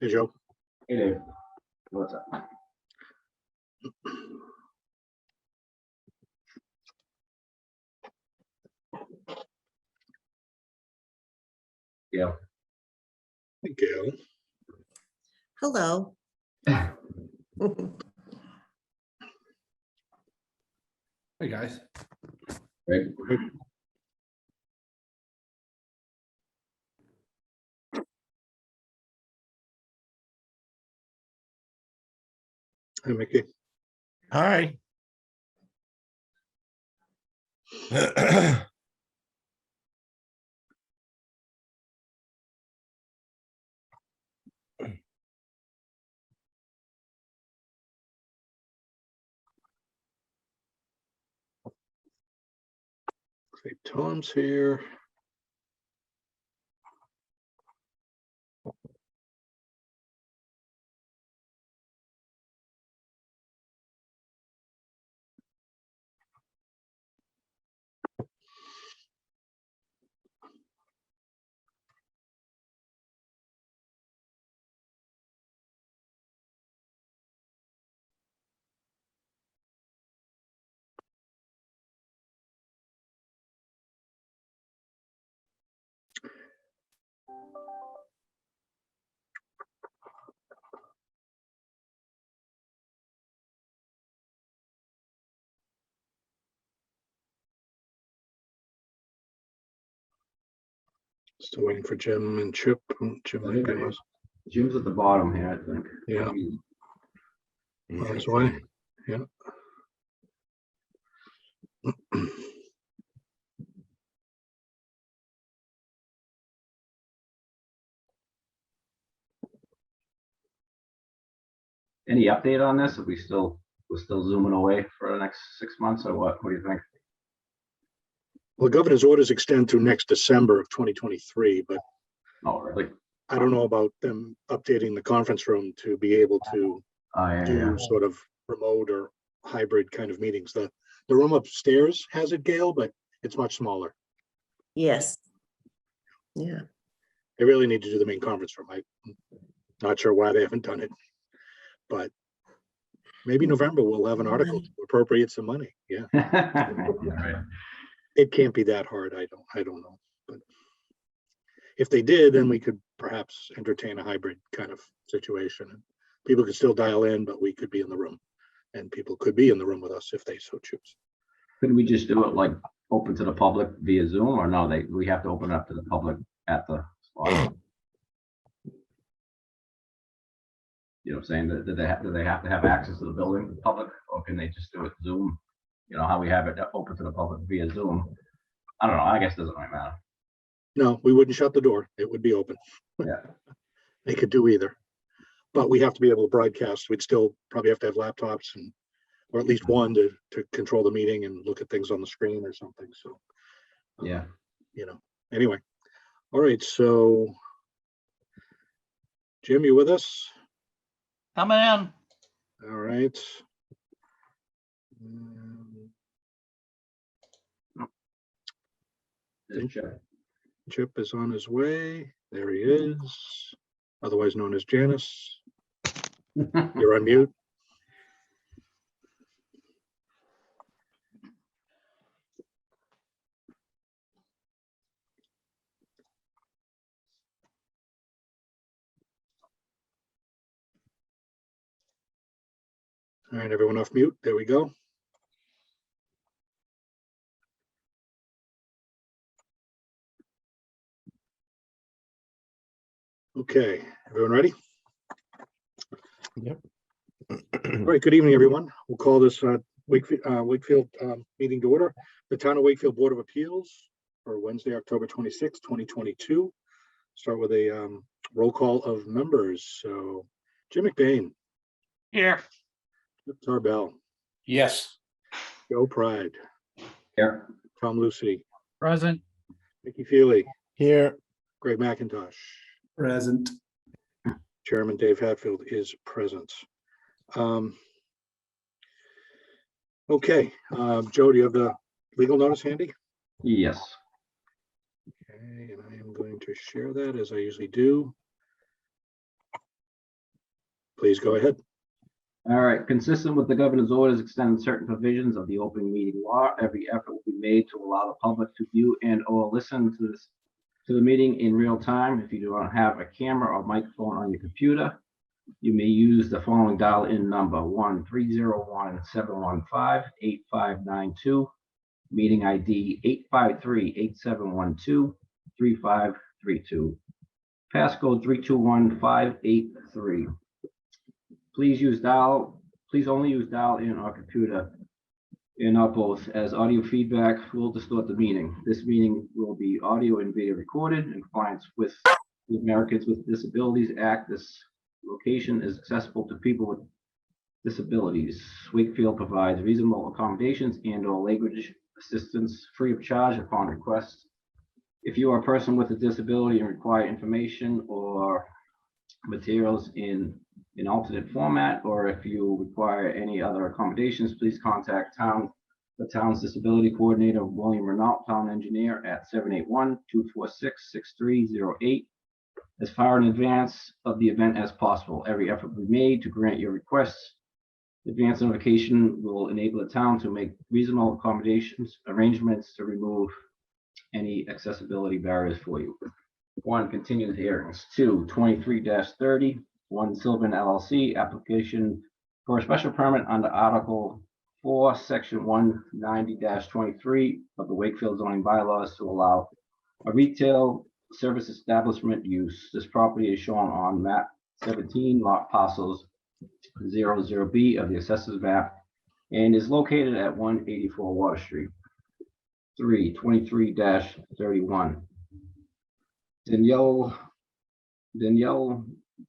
Hey, Joe. Hey, Dave. What's up? Yeah. Hey, Gail. Hello. Hey, guys. Right. Hi, Mickey. Hi. Okay, Tom's here. Still waiting for Jim and Chip. Jim might be on his, Jim's at the bottom here, I think. yeah, on his way. Yeah. Any update on this? Are we're still zooming away for the next 6 months or what? What do you think? Well, the governor's orders extend through next December of 2023, but Oh, really? I don't know about them updating the conference room to be able to Oh, yeah, do yeah. sort of remote or hybrid kind of meetings. The room upstairs has it, Gail, but it's much smaller. Yes. Yeah. They really need to do the main conference room. I'm not sure why they haven't done it, but maybe November we'll have an article to appropriate some money. Yeah, Right. it can't be that hard. I don't know, but if they did, then we could perhaps entertain a hybrid kind of situation. And people could still dial in, but we could be in the room, and people could be in the room with us if they so choose. Couldn't we just do it like open to the public via Zoom, or no? We have to open it up to the public at the spot. You know what I'm saying? Do they have to have access to the building, the public, or can they just do it Zoom? You know how we have it open to the public via Zoom. I don't know. I guess it doesn't really matter. No, we wouldn't shut the door. It would be open. Yeah. They could do either, but we have to be able to broadcast. We'd still probably have to have laptops and, or at least one to control the meeting and look at things on the screen or something. So, Yeah. you know, anyway. All right. So Jim, you with us? Coming in. All right. Chip is on his way. There he is, otherwise known as Janice. You're on mute. All right, everyone off mute. There we go. Okay, everyone ready? Yep. All right, good evening, everyone. We'll call this Wakefield meeting to order. The Town of Wakefield Board of Appeals for Wednesday, October 26, 2022. Start with a roll call of members. So Jim McBain. Here. Chip Tarbell. Yes. Joe Pride. Here. Tom Lucy. Present. Mickey Feely. Here. Greg McIntosh. Present. Chairman Dave Hatfield is present. Okay, Joe, do you have the legal notice handy? Yes. Okay, and I am going to share that as I usually do. Please go ahead. All right, consistent with the governor's orders extending certain provisions of the open meeting law, every effort will be made to allow the public to view and or listen to the meeting in real time. If you do not have a camera or microphone on your computer, you may use the following dial-in number: 1-301-715-8592, meeting ID 853-8712-3532, passcode 321583. Please only use dial-in or computer and not both, as audio feedback will distort the meeting. This meeting will be audio and video recorded in compliance with the Americans with Disabilities Act. This location is accessible to people with disabilities. Wakefield provides reasonable accommodations and or language assistance free of charge upon request. If you are a person with a disability and require information or materials in an alternate format, or if you require any other accommodations, please contact the town's disability coordinator, William Renault, town engineer, at 781-246-6308. As far in advance of the event as possible. Every effort will be made to grant your requests. Advance notification will enable the town to make reasonable arrangements to remove any accessibility barriers for you. 1, continued hearings. 2, 23-30, 1 Sylvan LLC application for a special permit under Article 4, Section 190-23 of the Wakefield zoning bylaws to allow a retail service establishment use. This property is shown on map 17, lot parcels 00B of the assessors map, and is located at 184 Water Street. 3, 23-31. Danielle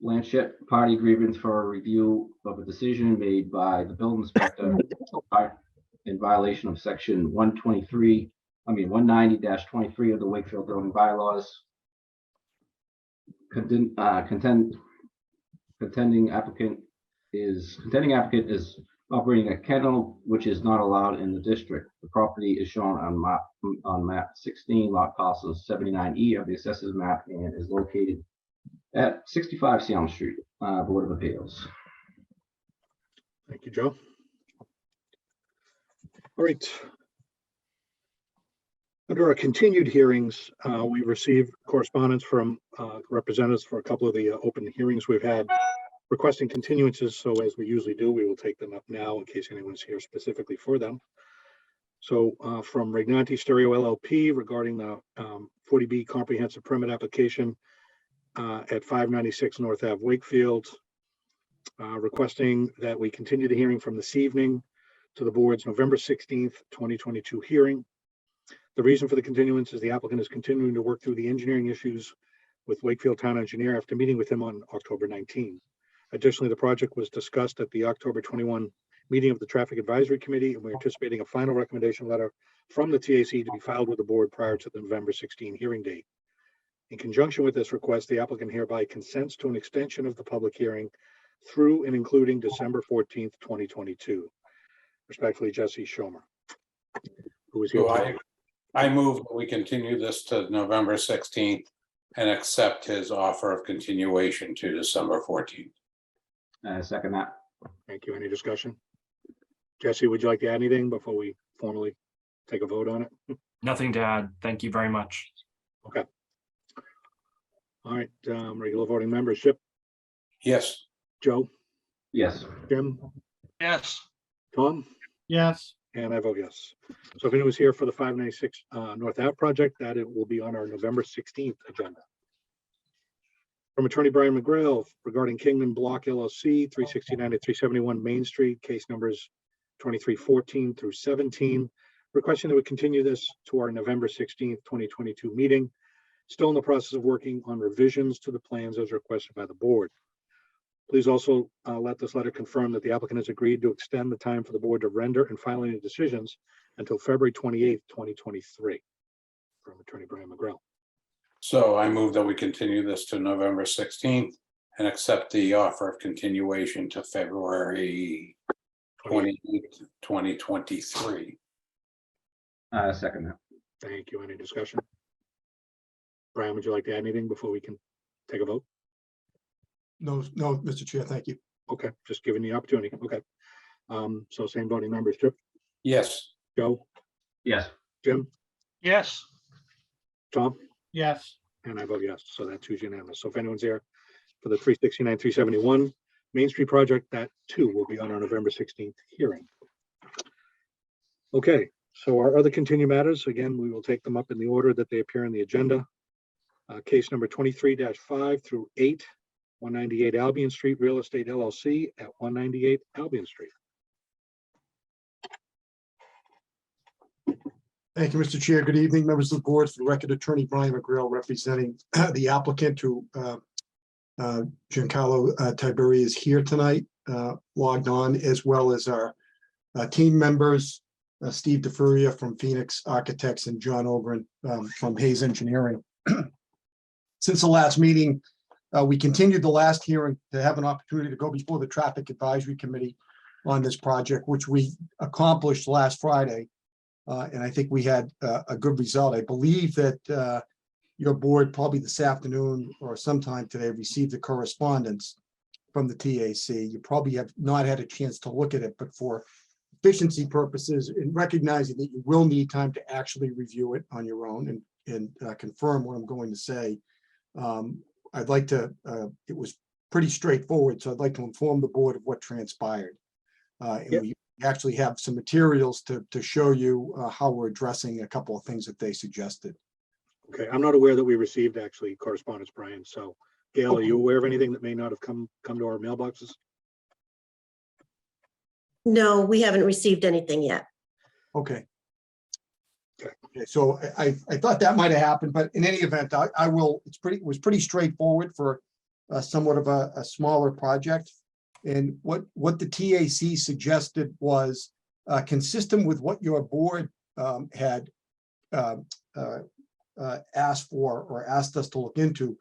Blanchette, party grievance for a review of a decision made by the building inspector in violation of section 190-23 of the Wakefield zoning bylaws. Contending applicant is operating a kennel which is not allowed in the district. The property is shown on map 16, lot parcels 79E of the assessors map, and is located at 65 Elm Street, Board of Appeals. Thank you, Joe. All right. Under our continued hearings, we received correspondence from representatives for a couple of the open hearings we've had requesting continuances. So as we usually do, we will take them up now in case anyone's here specifically for them. So from Regnanti Stereo LLP regarding the 40B comprehensive permit application at 596 North Ave, Wakefield, requesting that we continue the hearing from this evening to the board's November 16th, 2022 hearing. The reason for the continuance is the applicant is continuing to work through the engineering issues with Wakefield Town Engineer after meeting with him on October 19. Additionally, the project was discussed at the October 21 meeting of the Traffic Advisory Committee, and we're anticipating a final recommendation letter from the TAC to be filed with the board prior to the November 16 hearing date. In conjunction with this request, the applicant hereby consents to an extension of the public hearing through and including December 14th, 2022. Respectfully, Jesse Schomer, who is here. So I move that we continue this to November 16th and accept his offer of continuation to December 14th. Second that. Thank you. Any discussion? Jesse, would you like to add anything before we formally take a vote on it? Nothing to add. Thank you very much. Okay. All right, regular voting membership. Yes. Joe, Yes. Jim, Yes. Tom, Yes. and I vote yes. So if anyone was here for the 596 North Ave project, that it will be on our November 16th agenda. From Attorney Brian McGrail regarding Kingman Block LLC, 369 to 371 Main Street, case numbers 2314 through 17, requesting that we continue this to our November 16th, 2022 meeting. Still in the process of working on revisions to the plans as requested by the board. Please also let this letter confirm that the applicant has agreed to extend the time for the board to render and file any decisions until February 28th, 2023. From Attorney Brian McGrail. So I move that we continue this to November 16th and accept the offer of continuation to February 28th, 2023. Second that. Thank you. Any discussion? Brian, would you like to add anything before we can take a vote? No, Mr. Chair, thank you. Okay, just giving the opportunity. Okay. So same voting members, Chip, Yes, Joe, Yes. Jim, Yes. Tom, Yes. and I vote yes. So that two's unanimous. So if anyone's here for the 369, 371 Main Street project, that too will be on our November 16th hearing. Okay, so our other continued matters, again, we will take them up in the order that they appear in the agenda. Case number 23-5 through 8, 198 Albion Street Real Estate LLC at 198 Albion Street. Thank you, Mr. Chair. Good evening, members of the board. For the record, Attorney Brian McGrail representing the applicant who Giancarlo Tiberi is here tonight, logged on, as well as our team members, Steve DeFuria from Phoenix Architects and John Ogren from Hayes Engineering. Since the last meeting, we continued the last hearing to have an opportunity to go before the Traffic Advisory Committee on this project, which we accomplished last Friday. And I think we had a good result. I believe that your board probably this afternoon or sometime today received the correspondence from the TAC. You probably have not had a chance to look at it, but for efficiency purposes and recognizing that you will need time to actually review it on your own and confirm what I'm going to say. I'd like to, it was pretty straightforward, so I'd like to inform the board of what transpired. And Yep. we actually have some materials to show you how we're addressing a couple of things that they suggested. Okay, I'm not aware that we received actually correspondence, Brian. So Gail, are you aware of anything that may not have come to our mailboxes? No, we haven't received anything yet. Okay. Okay. Okay, so I thought that might have happened, but in any event, I will, it was pretty straightforward for somewhat of a smaller project. And what the TAC suggested was consistent with what your board had asked for or asked us to look into.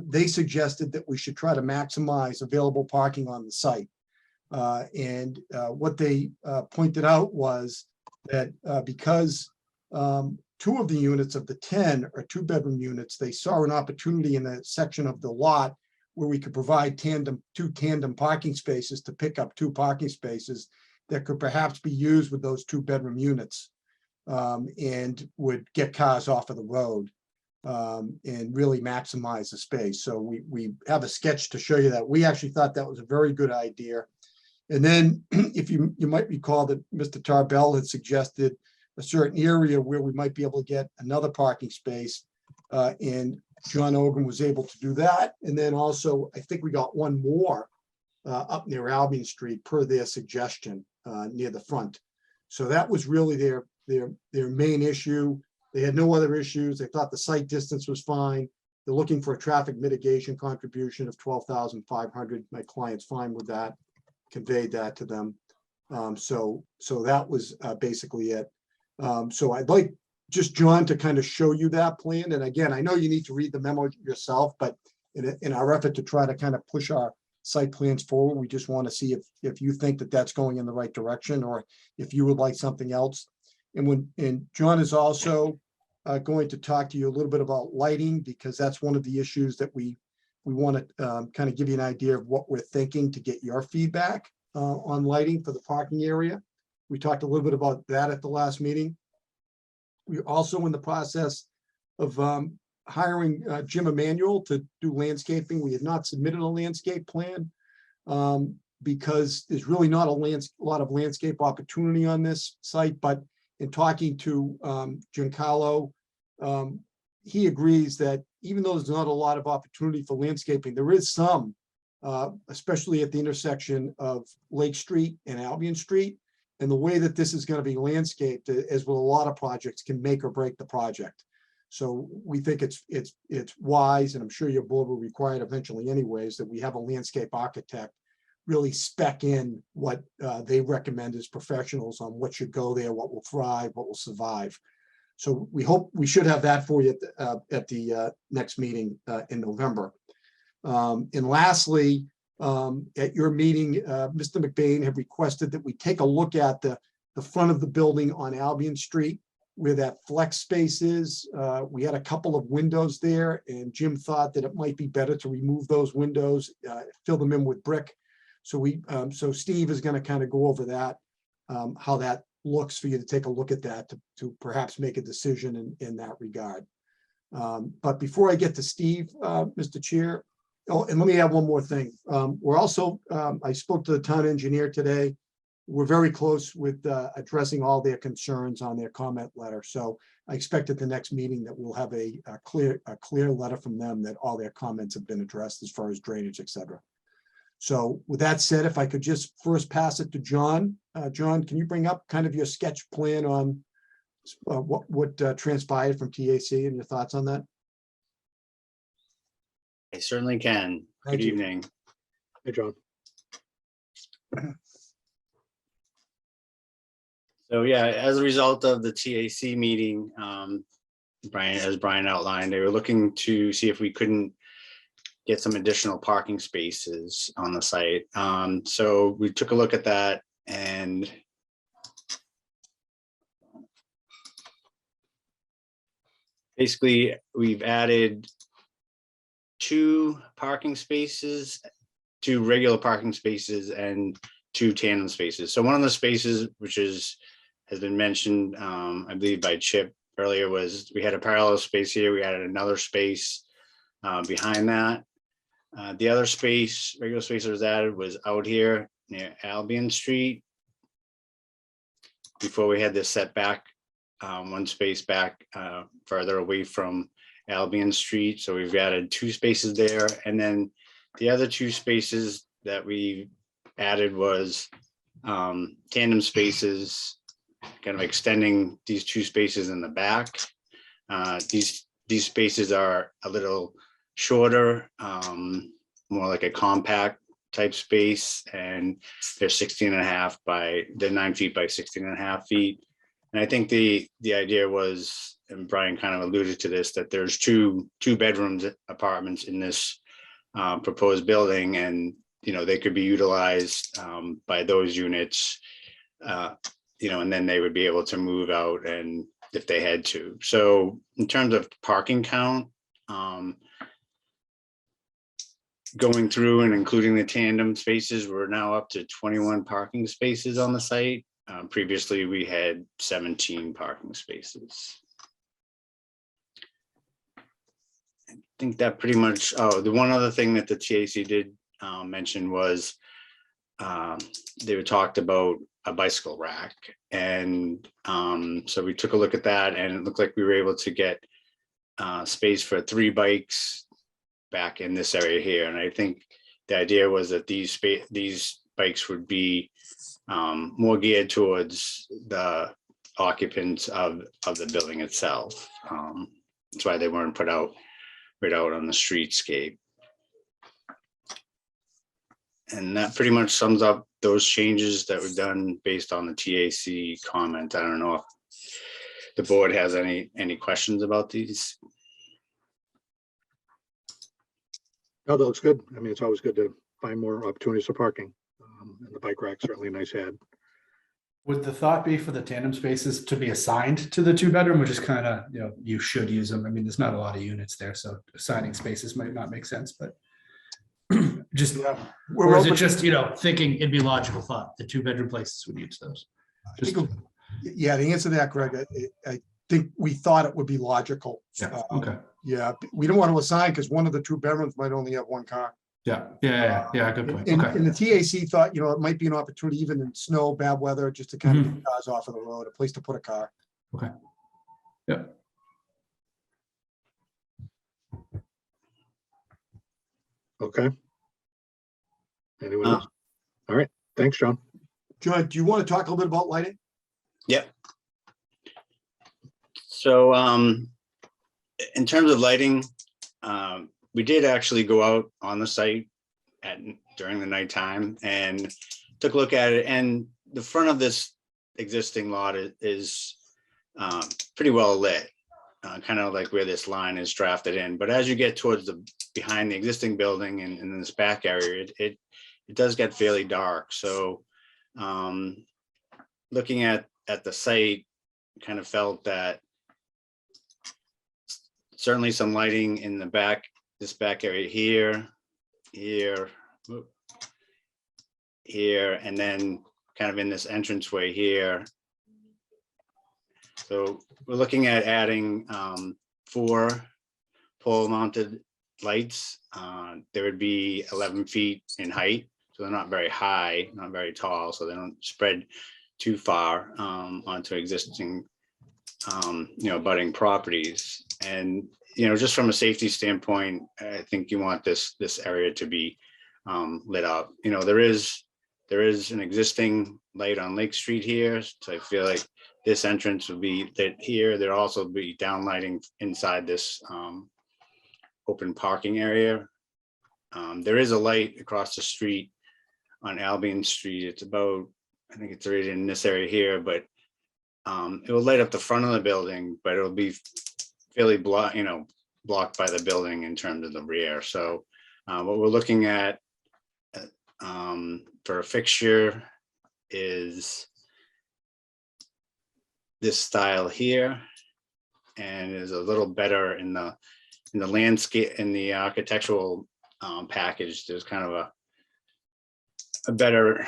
They suggested that we should try to maximize available parking on the site. And what they pointed out was that because 2 of the units of the 10 are 2-bedroom units, they saw an opportunity in a section of the lot where we could provide 2 tandem parking spaces to pick up 2 parking spaces that could perhaps be used with those 2-bedroom units and would get cars off of the road and really maximize the space. So we have a sketch to show you that. We actually thought that was a very good idea. And then if you might recall that Mr. Tarbell had suggested a certain area where we might be able to get another parking space and John Ogren was able to do that. And then also, I think we got one more up near Albion Street per their suggestion near the front. So that was really their main issue. They had no other issues. They thought the site distance was fine. They're looking for a traffic mitigation contribution of $12,500. My client's fine with that, conveyed that to them. So that was basically it. So I'd like just John to kind of show you that plan. And again, I know you need to read the memo yourself, but in our effort to try to kind of push our site plans forward, we just want to see if you think that that's going in the right direction or if you would like something else. And John is also going to talk to you a little bit about lighting, because that's one of the issues that we want to kind of give you an idea of what we're thinking to get your feedback on lighting for the parking area. We talked a little bit about that at the last meeting. We're also in the process of hiring Jim Emanuel to do landscaping. We had not submitted a landscape plan because there's really not a lot of landscape opportunity on this site. But in talking to Giancarlo, he agrees that even though there's not a lot of opportunity for landscaping, there is some, especially at the intersection of Lake Street and Albion Street. And the way that this is going to be landscaped, as with a lot of projects, can make or break the project. So we think it's wise, and I'm sure your board will require it eventually anyways, that we have a landscape architect really spec in what they recommend as professionals on what should go there, what will thrive, what will survive. So we should have that for you at the next meeting in November. And lastly, at your meeting, Mr. McBain have requested that we take a look at the front of the building on Albion Street where that flex space is. We had a couple of windows there, and Jim thought that it might be better to remove those windows, fill them in with brick. So Steve is going to kind of go over that, how that looks for you to take a look at that to perhaps make a decision in that regard. But before I get to Steve, Mr. Chair, oh, and let me add one more thing. We're also, I spoke to the town engineer today. We're very close with addressing all their concerns on their comment letter. So I expect at the next meeting that we'll have a clear letter from them that all their comments have been addressed as far as drainage, et cetera. So with that said, if I could just first pass it to John. John, can you bring up kind of your sketch plan on what transpired from TAC and your thoughts on that? I certainly can. Thank Good you. evening. Hey, John. So yeah, as a result of the TAC meeting, as Brian outlined, they were looking to see if we couldn't get some additional parking spaces on the site. So we took a look at that, and basically we've added two regular parking spaces and two tandem spaces. So one of the spaces, which has been mentioned, I believe by Chip earlier, was we had a parallel space here. We added another space behind that. The other space, regular space that was added, was out here near Albion Street. Before we had this setback, one space back further away from Albion Street. So we've added two spaces there. And then the other two spaces that we added was tandem spaces, kind of extending these two spaces in the back. These spaces are a little shorter, more like a compact type space, and they're 9 feet by 16.5 feet. And I think the idea was, and Brian kind of alluded to this, that there's two bedrooms apartments in this proposed building, and they could be utilized by those units, and then they would be able to move out and if they had to. So in terms of parking count, going through and including the tandem spaces, we're now up to 21 parking spaces on the site. Previously, we had 17 parking spaces. I think that pretty much, the one other thing that the TAC did mention was they were talked about a bicycle rack. And so we took a look at that, and it looked like we were able to get space for 3 bikes back in this area here. And I think the idea was that these bikes would be more geared towards the occupants of the building itself. That's why they weren't put out right out on the streetscape. And that pretty much sums up those changes that were done based on the TAC comment. I don't know if the board has any questions about these. No, that looks good. I mean, it's always good to find more opportunities for parking. And the bike rack certainly a nice add. Would the thought be for the tandem spaces to be assigned to the 2-bedroom, which is kind of, you should use them. I mean, there's not a lot of units there, so assigning spaces might not make sense, but just, or is it just, thinking it'd be logical thought, the 2-bedroom places would use those? Just, Yeah, to answer that, Greg, I think we thought it would be logical. yeah, okay. Yeah, we don't want to assign because one of the 2 bedrooms might only have 1 car. Yeah, good point. And, Okay. and the TAC thought, it might be an opportunity even in snow, bad weather, just to kind of get cars off of the road, a place to put a car. Okay. Yeah. Okay. Anyone else? All right. Thanks, John. John, do you want to talk a little bit about lighting? Yep. So in terms of lighting, we did actually go out on the site during the nighttime and took a look at it. And the front of this existing lot is pretty well lit, kind of like where this line is drafted in. But as you get towards behind the existing building and in this back area, it does get fairly dark. So looking at the site, kind of felt that certainly some lighting in the back, this back area here, here, and then kind of in this entranceway here. So we're looking at adding 4 pole mounted lights. There would be 11 feet in height, so they're not very high, not very tall, so they don't spread too far onto existing budding properties. And just from a safety standpoint, I think you want this area to be lit up. There is an existing light on Lake Street here, so I feel like this entrance would be lit here. There'll also be downlighting inside this open parking area. There is a light across the street on Albion Street. It's about, I think it's right in this area here, but it will light up the front of the building, but it'll be fairly blocked by the building in terms of the rear. So what we're looking at for a fixture is this style here, and is a little better in the landscape, in the architectural package. There's kind of a better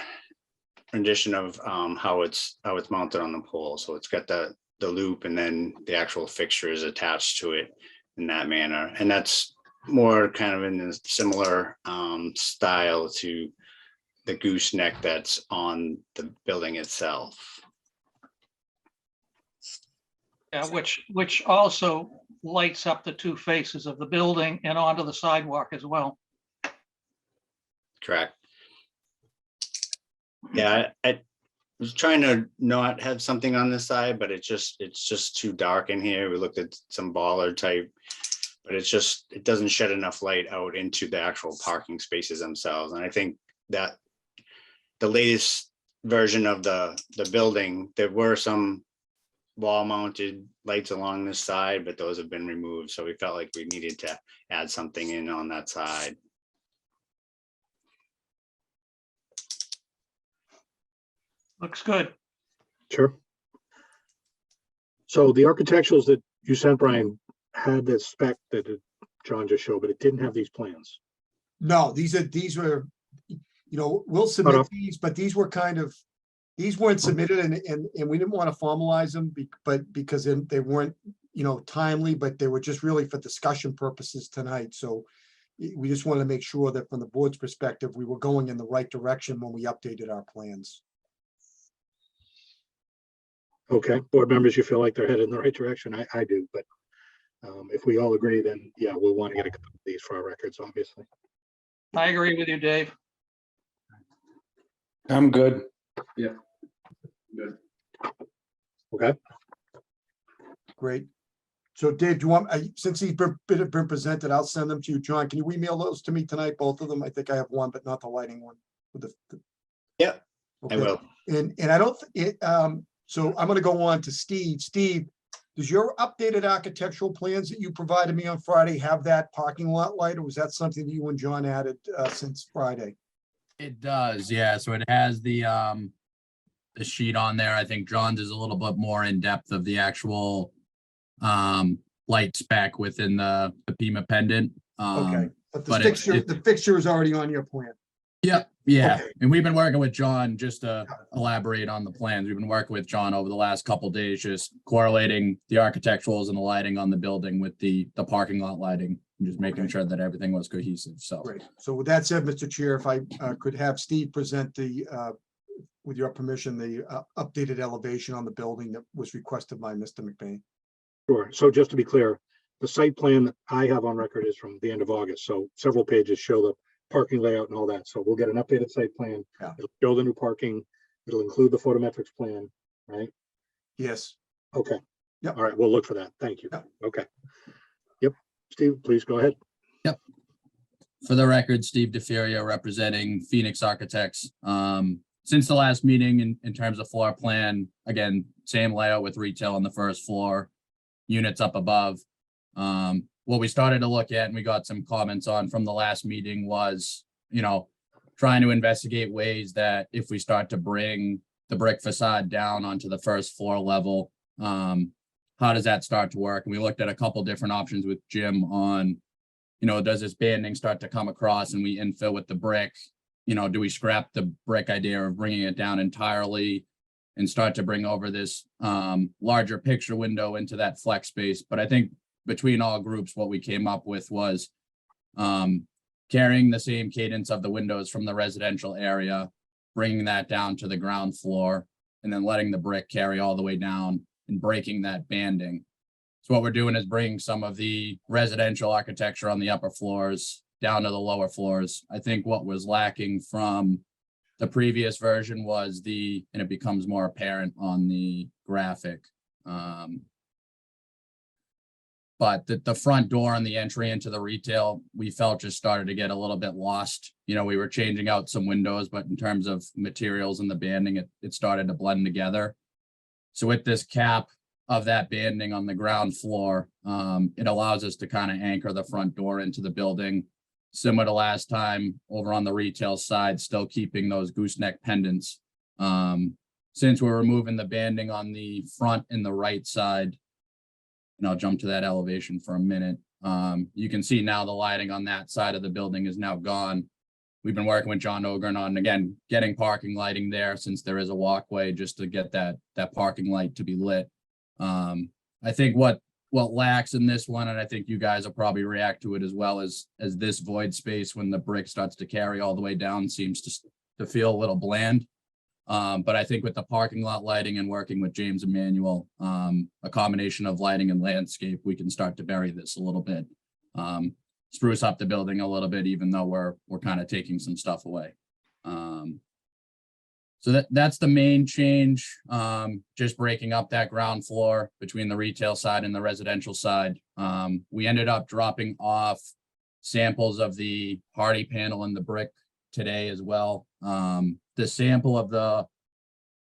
rendition of how it's mounted on the pole. So it's got the loop, and then the actual fixture is attached to it in that manner. And that's more kind of in the similar style to the gooseneck that's on the building itself. Yeah, which also lights up the 2 faces of the building and onto the sidewalk as well. Correct. Yeah, I was trying to not have something on this side, but it's just too dark in here. We looked at some baller type, but it doesn't shed enough light out into the actual parking spaces themselves. And I think that the latest version of the building, there were some wall mounted lights along this side, but those have been removed. So we felt like we needed to add something in on that side. Looks good. Sure. So the architecturals that you sent, Brian, had the spec that John just showed, but it didn't have these plans. No, these were, we'll submit these, but these weren't submitted, and we didn't want to formalize them, but because they weren't, timely, but they were just really for discussion purposes tonight. So we just wanted to make sure that from the board's perspective, we were going in the right direction when we updated our plans. Okay, board members, you feel like they're headed in the right direction? I do, but if we all agree, then yeah, we'll want to get a couple of these for our records, obviously. I agree with you, Dave. I'm good. Good. Okay, Great. So Dave, do you want, since he's been presented, I'll send them to you. John, can you email those to me tonight, both of them? I think I have one, but not the lighting one. Yeah, Okay. I will. And I don't, so I'm gonna go on to Steve. Steve, does your updated architectural plans that you provided me on Friday have that parking lot light, or was that something you and John added since Friday? It does, yeah. So it has the sheet on there. I think John's is a little bit more in depth of the actual light spec within the Pima pendant. Okay, but but the fixture is already on your plan. Yeah. Okay. And we've been working with John just to elaborate on the plans. We've been working with John over the last couple of days, just correlating the architecturals and the lighting on the building with the parking lot lighting, and just making sure that everything was cohesive. So Great. So with that said, Mr. Chair, if I could have Steve present with your permission, the updated elevation on the building that was requested by Mr. McBain. sure. So just to be clear, the site plan that I have on record is from the end of August, so several pages show the parking layout and all that. So we'll get an updated site plan. Yeah. It'll show the new parking. It'll include the photometrics plan, right? Yes. Okay. Yep. All right, we'll look for that. Thank you. Yep. Okay. Yep. Steve, please go ahead. for the record, Steve DeFerio representing Phoenix Architects. Since the last meeting in terms of floor plan, again, same layout with retail on the first floor, units up above. What we started to look at and we got some comments on from the last meeting was, trying to investigate ways that if we start to bring the brick facade down onto the first floor level, how does that start to work? And we looked at a couple different options with Jim on, does this banding start to come across and we infill with the brick? do we scrap the brick idea of bringing it down entirely and start to bring over this larger picture window into that flex space? But I think between all groups, what we came up with was carrying the same cadence of the windows from the residential area, bringing that down to the ground floor, and then letting the brick carry all the way down and breaking that banding. So what we're doing is bringing some of the residential architecture on the upper floors down to the lower floors. I think what was lacking from the previous version was and it becomes more apparent on the graphic. But the front door and the entry into the retail, we felt just started to get a little bit lost. We were changing out some windows, but in terms of materials and the banding, it started to blend together. So with this cap of that banding on the ground floor, it allows us to kind of anchor the front door into the building. Similar to last time over on the retail side, still keeping those gooseneck pendants. Since we're removing the banding on the front and the right side, and I'll jump to that elevation for a minute. You can see now the lighting on that side of the building is now gone. We've been working with John Ogren on, again, getting parking lighting there since there is a walkway just to get that parking light to be lit. I think what lacks in this one, and I think you guys will probably react to it as well, as this void space when the brick starts to carry all the way down seems to feel a little bland. But I think with the parking lot lighting and working with James Emmanuel, a combination of lighting and landscape, we can start to bury this a little bit, spruce up the building a little bit, even though we're kind of taking some stuff away. So that's the main change, just breaking up that ground floor between the retail side and the residential side. We ended up dropping off samples of the hardy panel and the brick today as well. The sample of the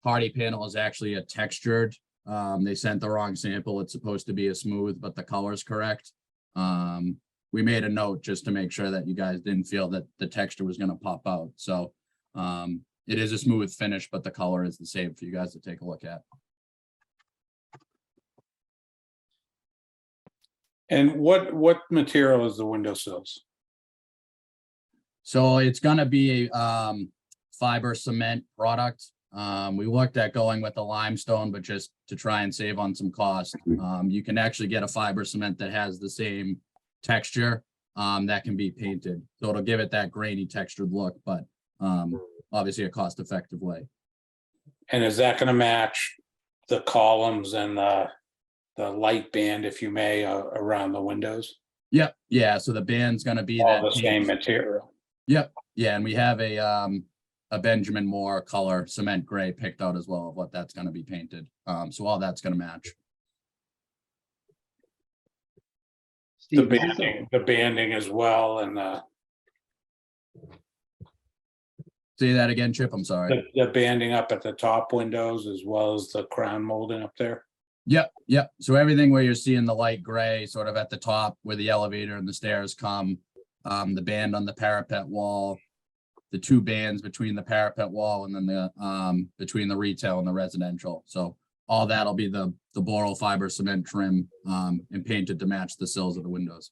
hardy panel is actually a textured. They sent the wrong sample. It's supposed to be a smooth, but the color is correct. We made a note just to make sure that you guys didn't feel that the texture was going to pop out. So it is a smooth finish, but the color is the same for you guys to take a look at. And what material is the windowsills? So it's going to be a fiber cement product. We looked at going with the limestone, but just to try and save on some cost, you can actually get a fiber cement that has the same texture that can be painted. So it'll give it that grainy textured look, but obviously a cost-effective way. And is that going to match the columns and the light band, if you may, around the windows? Yep. Yeah. So the band's going to be all the same material. Yep. Yeah. And we have a Benjamin Moore color cement gray picked out as well of what that's going to be painted. So all that's going to match. Steve, The banding as well, and Say that again, Chip. I'm sorry. the banding up at the top windows as well as the crown molding up there. Yep. Yep. So everything where you're seeing the light gray sort of at the top where the elevator and the stairs come, the band on the parapet wall, the two bands between the parapet wall, and then the between the retail and the residential. So all that'll be the boral fiber cement trim and painted to match the sills of the windows.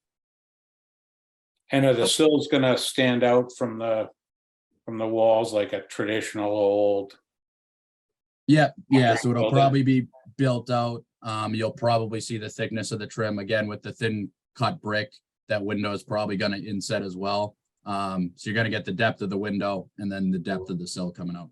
And are the sills going to stand out from the walls like a traditional old? Yeah. So it'll probably be built out. You'll probably see the thickness of the trim again with the thin cut brick. That window is probably going to inset as well. So you're going to get the depth of the window and then the depth of the sill coming out.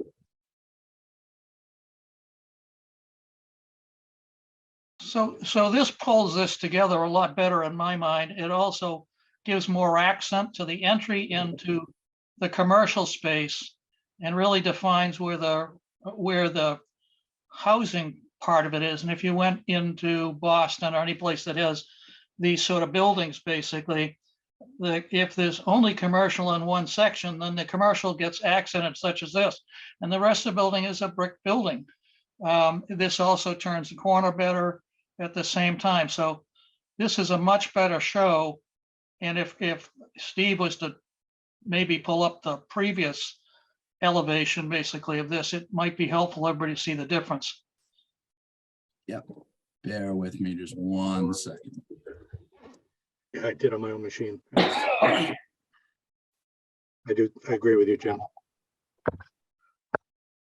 So this pulls this together a lot better in my mind. It also gives more accent to the entry into the commercial space and really defines where the housing part of it is. And if you went into Boston or any place that has these sort of buildings, basically, if there's only commercial in one section, then the commercial gets accented such as this, and the rest of the building is a brick building. This also turns the corner better at the same time. So this is a much better show. And if Steve was to maybe pull up the previous elevation, basically, of this, it might be helpful for everybody to see the difference. Yep. Bear with me just 1 second. Yeah, I did on my own machine. I agree with you, Jim.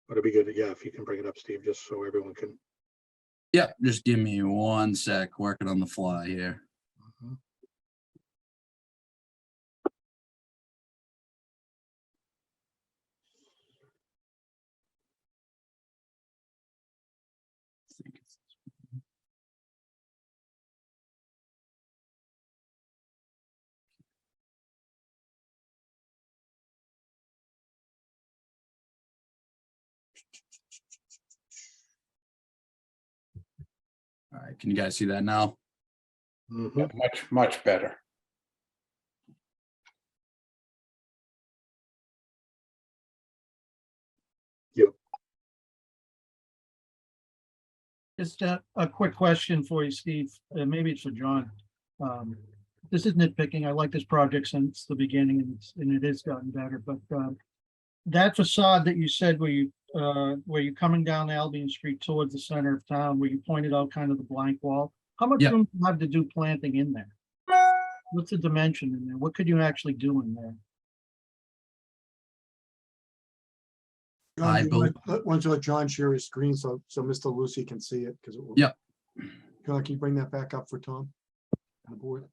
But it'd be good, yeah, if you can bring it up, Steve, just so everyone can. Yep, just give me 1 sec, working on the fly here. All right, can you guys see that now? Mhm. Much better. Just a quick question for you, Steve. Maybe it's for John. This is nitpicking. I like this project since the beginning and it has gotten better, but that facade that you said where you're coming down Albion Street towards the center of town, where you pointed out kind of the blank wall, how much Yep. room do you have to do planting in there? What's the dimension in there? What could you actually do in there? I Why don't you let John share his screen so Mr. Lucy can see it, because it will. Yep. John, can you bring that back up for Tom? On the board.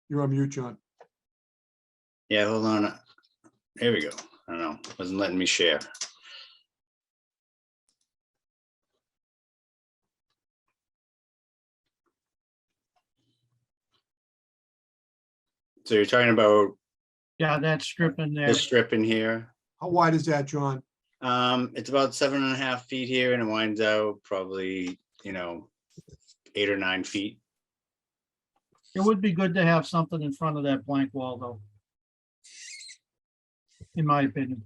You're on mute, John. Yeah, hold on. There we go. I don't know, wasn't letting me share. So you're talking about Yeah, that strip in there. this strip in here? How wide is that, John? It's about 7.5 feet here and it winds out probably, 8 or 9 feet. It would be good to have something in front of that blank wall, though. In my opinion.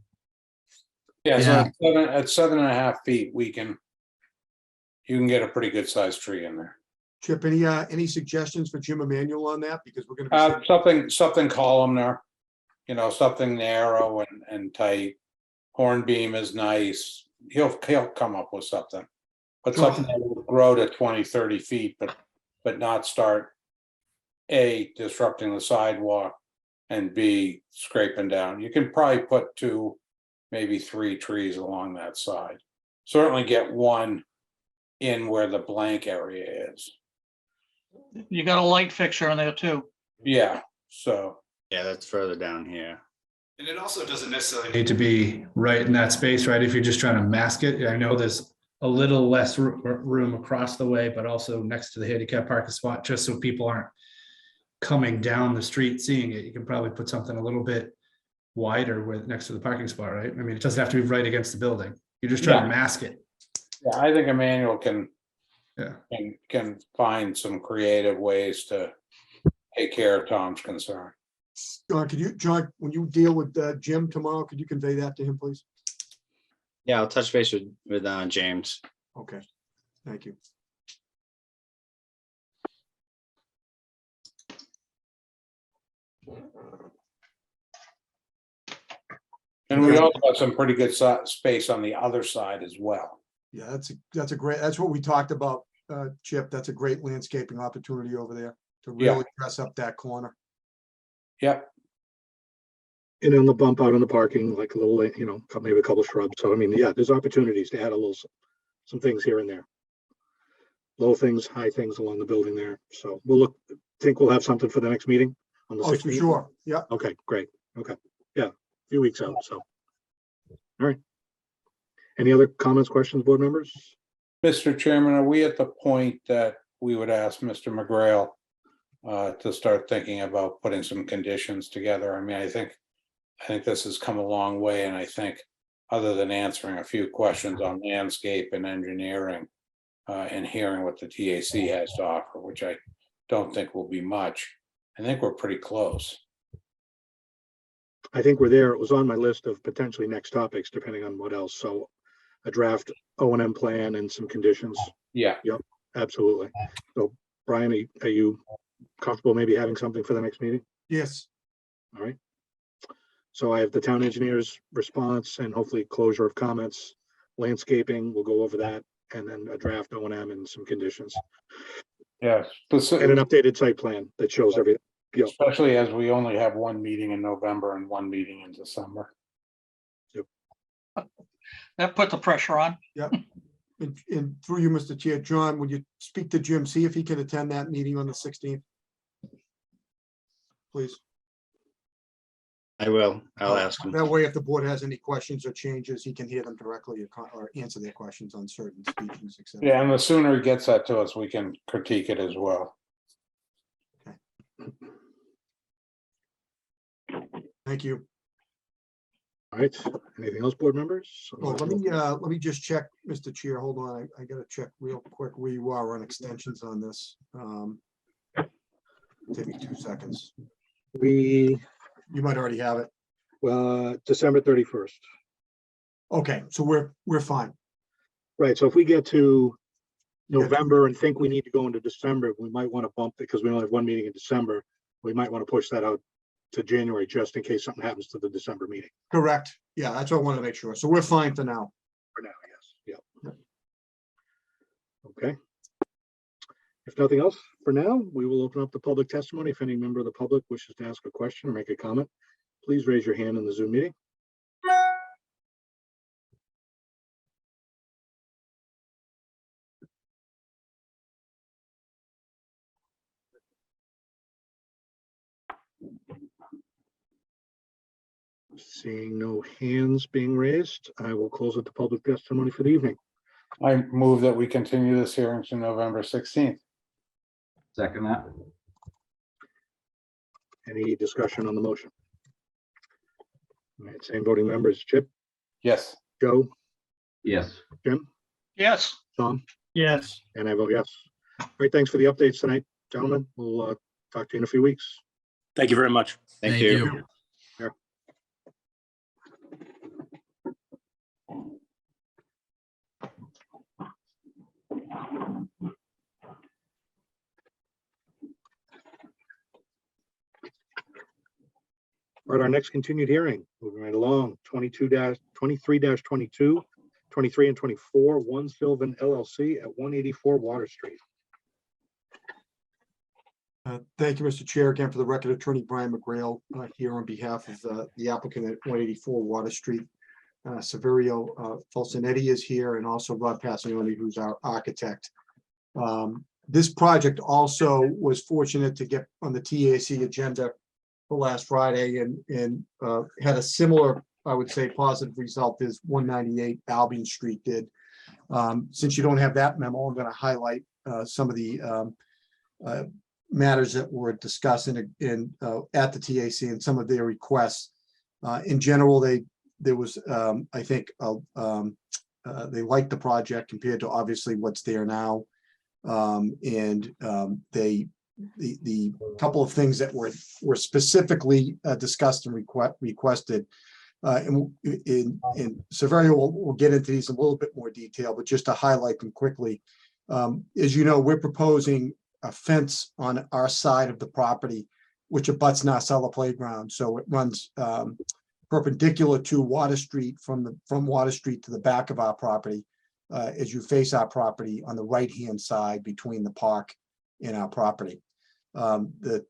Yeah, Yeah. so at 7.5 feet, you can get a pretty good sized tree in there. Chip, any suggestions for Jim Emanuel on that? Because we're gonna be. Something columnar, something narrow and tight. Hornbeam is nice. He'll come up with something. But something that will grow to 20, 30 feet, but not start A, disrupting the sidewalk, and B, scraping down. You can probably put 2, maybe 3 trees along that side. Certainly get one in where the blank area is. You got a light fixture in there too. Yeah, so. Yeah, that's further down here. And it also doesn't necessarily need to be right in that space, right? If you're just trying to mask it, I know there's a little less room across the way, but also next to the handicap parking spot, just so people aren't coming down the street seeing it. You can probably put something a little bit wider with next to the parking spot, right? I mean, it doesn't have to be right against the building. You're just trying to mask it. Yeah, I think Emmanuel can Yeah. find some creative ways to take care of Tom's concern. John, when you deal with Jim tomorrow, could you convey that to him, please? Yeah, I'll touch base with James. Okay, thank you. And we also have some pretty good space on the other side as well. Yeah, that's what we talked about, Chip. That's a great landscaping opportunity over there to really dress up that corner. Yep. And on the bump out in the parking, like a little, maybe a couple shrubs. So I mean, yeah, there's opportunities to add some things here and there. Low things, high things along the building there. So think we'll have something for the next meeting on the 16th. For sure. Yeah. Okay, great. Okay. Yeah, a few weeks out, so. All right. Any other comments, questions, board members? Mr. Chairman, are we at the point that we would ask Mr. McGrail to start thinking about putting some conditions together? I mean, I think this has come a long way, and I think other than answering a few questions on landscape and engineering and hearing what the TAC has to offer, which I don't think will be much, I think we're pretty close. I think we're there. It was on my list of potentially next topics, depending on what else. So a draft O&M plan and some conditions. Yeah. Yep, absolutely. So Brian, are you comfortable maybe having something for the next meeting? Yes. All right. So I have the town engineer's response and hopefully closure of comments, landscaping, we'll go over that, and then a draft O&M and some conditions. Yes, and an updated site plan that shows everything. Yep. especially as we only have one meeting in November and one meeting in December. That put the pressure on. And through you, Mr. Chair, John, would you speak to Jim, see if he can attend that meeting on the 16th? Please. I will. I'll ask him. That way, if the board has any questions or changes, he can hear them directly or answer their questions on certain speeches, et cetera. Yeah, and the sooner he gets that to us, we can critique it as well. Thank you. All right, anything else, board members? Oh, let me just check, Mr. Chair, hold on, I gotta check real quick where you are on extensions on this. Take me 2 seconds. We, You might already have it. December 31st. Okay, so we're fine. Right, so if we get to Yeah. November and think we need to go into December, we might want to bump it because we only have one meeting in December. We might want to push that out to January just in case something happens to the December meeting. Correct. Yeah, that's what I wanted to make sure. So we're fine for now. For now, yes, yep. Okay. If nothing else, for now, we will open up the public testimony. If any member of the public wishes to ask a question or make a comment, please raise your hand in the Zoom meeting. Seeing no hands being raised, I will close up the public testimony for the evening. I move that we continue this hearing to November 16th. Second that. Any discussion on the motion? All right, same voting members, Chip, Yes. Joe, Yes. Jim, Yes, Tom, Yes. and I vote yes. All right, thanks for the updates tonight, gentlemen. We'll talk to you in a few weeks. Thank you very much. Thank you. All right, our next continued hearing, moving right along, 23-22, 23 and 24, One Sylvan LLC at 184 Water Street. Thank you, Mr. Chair. Again, for the record, Attorney Brian McGrail here on behalf of the applicant at 184 Water Street. Severio Falcinetti is here, and also Rod Passione, who's our architect. This project also was fortunate to get on the TAC agenda for last Friday and had a similar, I would say, positive result as 198 Albion Street did. Since you don't have that memo, I'm going to highlight some of the matters that were discussed at the TAC and some of their requests. In general, there was, I think, they liked the project compared to obviously what's there now. The couple of things that were specifically discussed and requested, and Severio will get into these in a little bit more detail, but just to highlight them quickly. As you know, we're proposing a fence on our side of the property, which abuts Narcella Playground. So it runs perpendicular to Water Street from Water Street to the back of our property. As you face our property on the right-hand side between the park and our property. The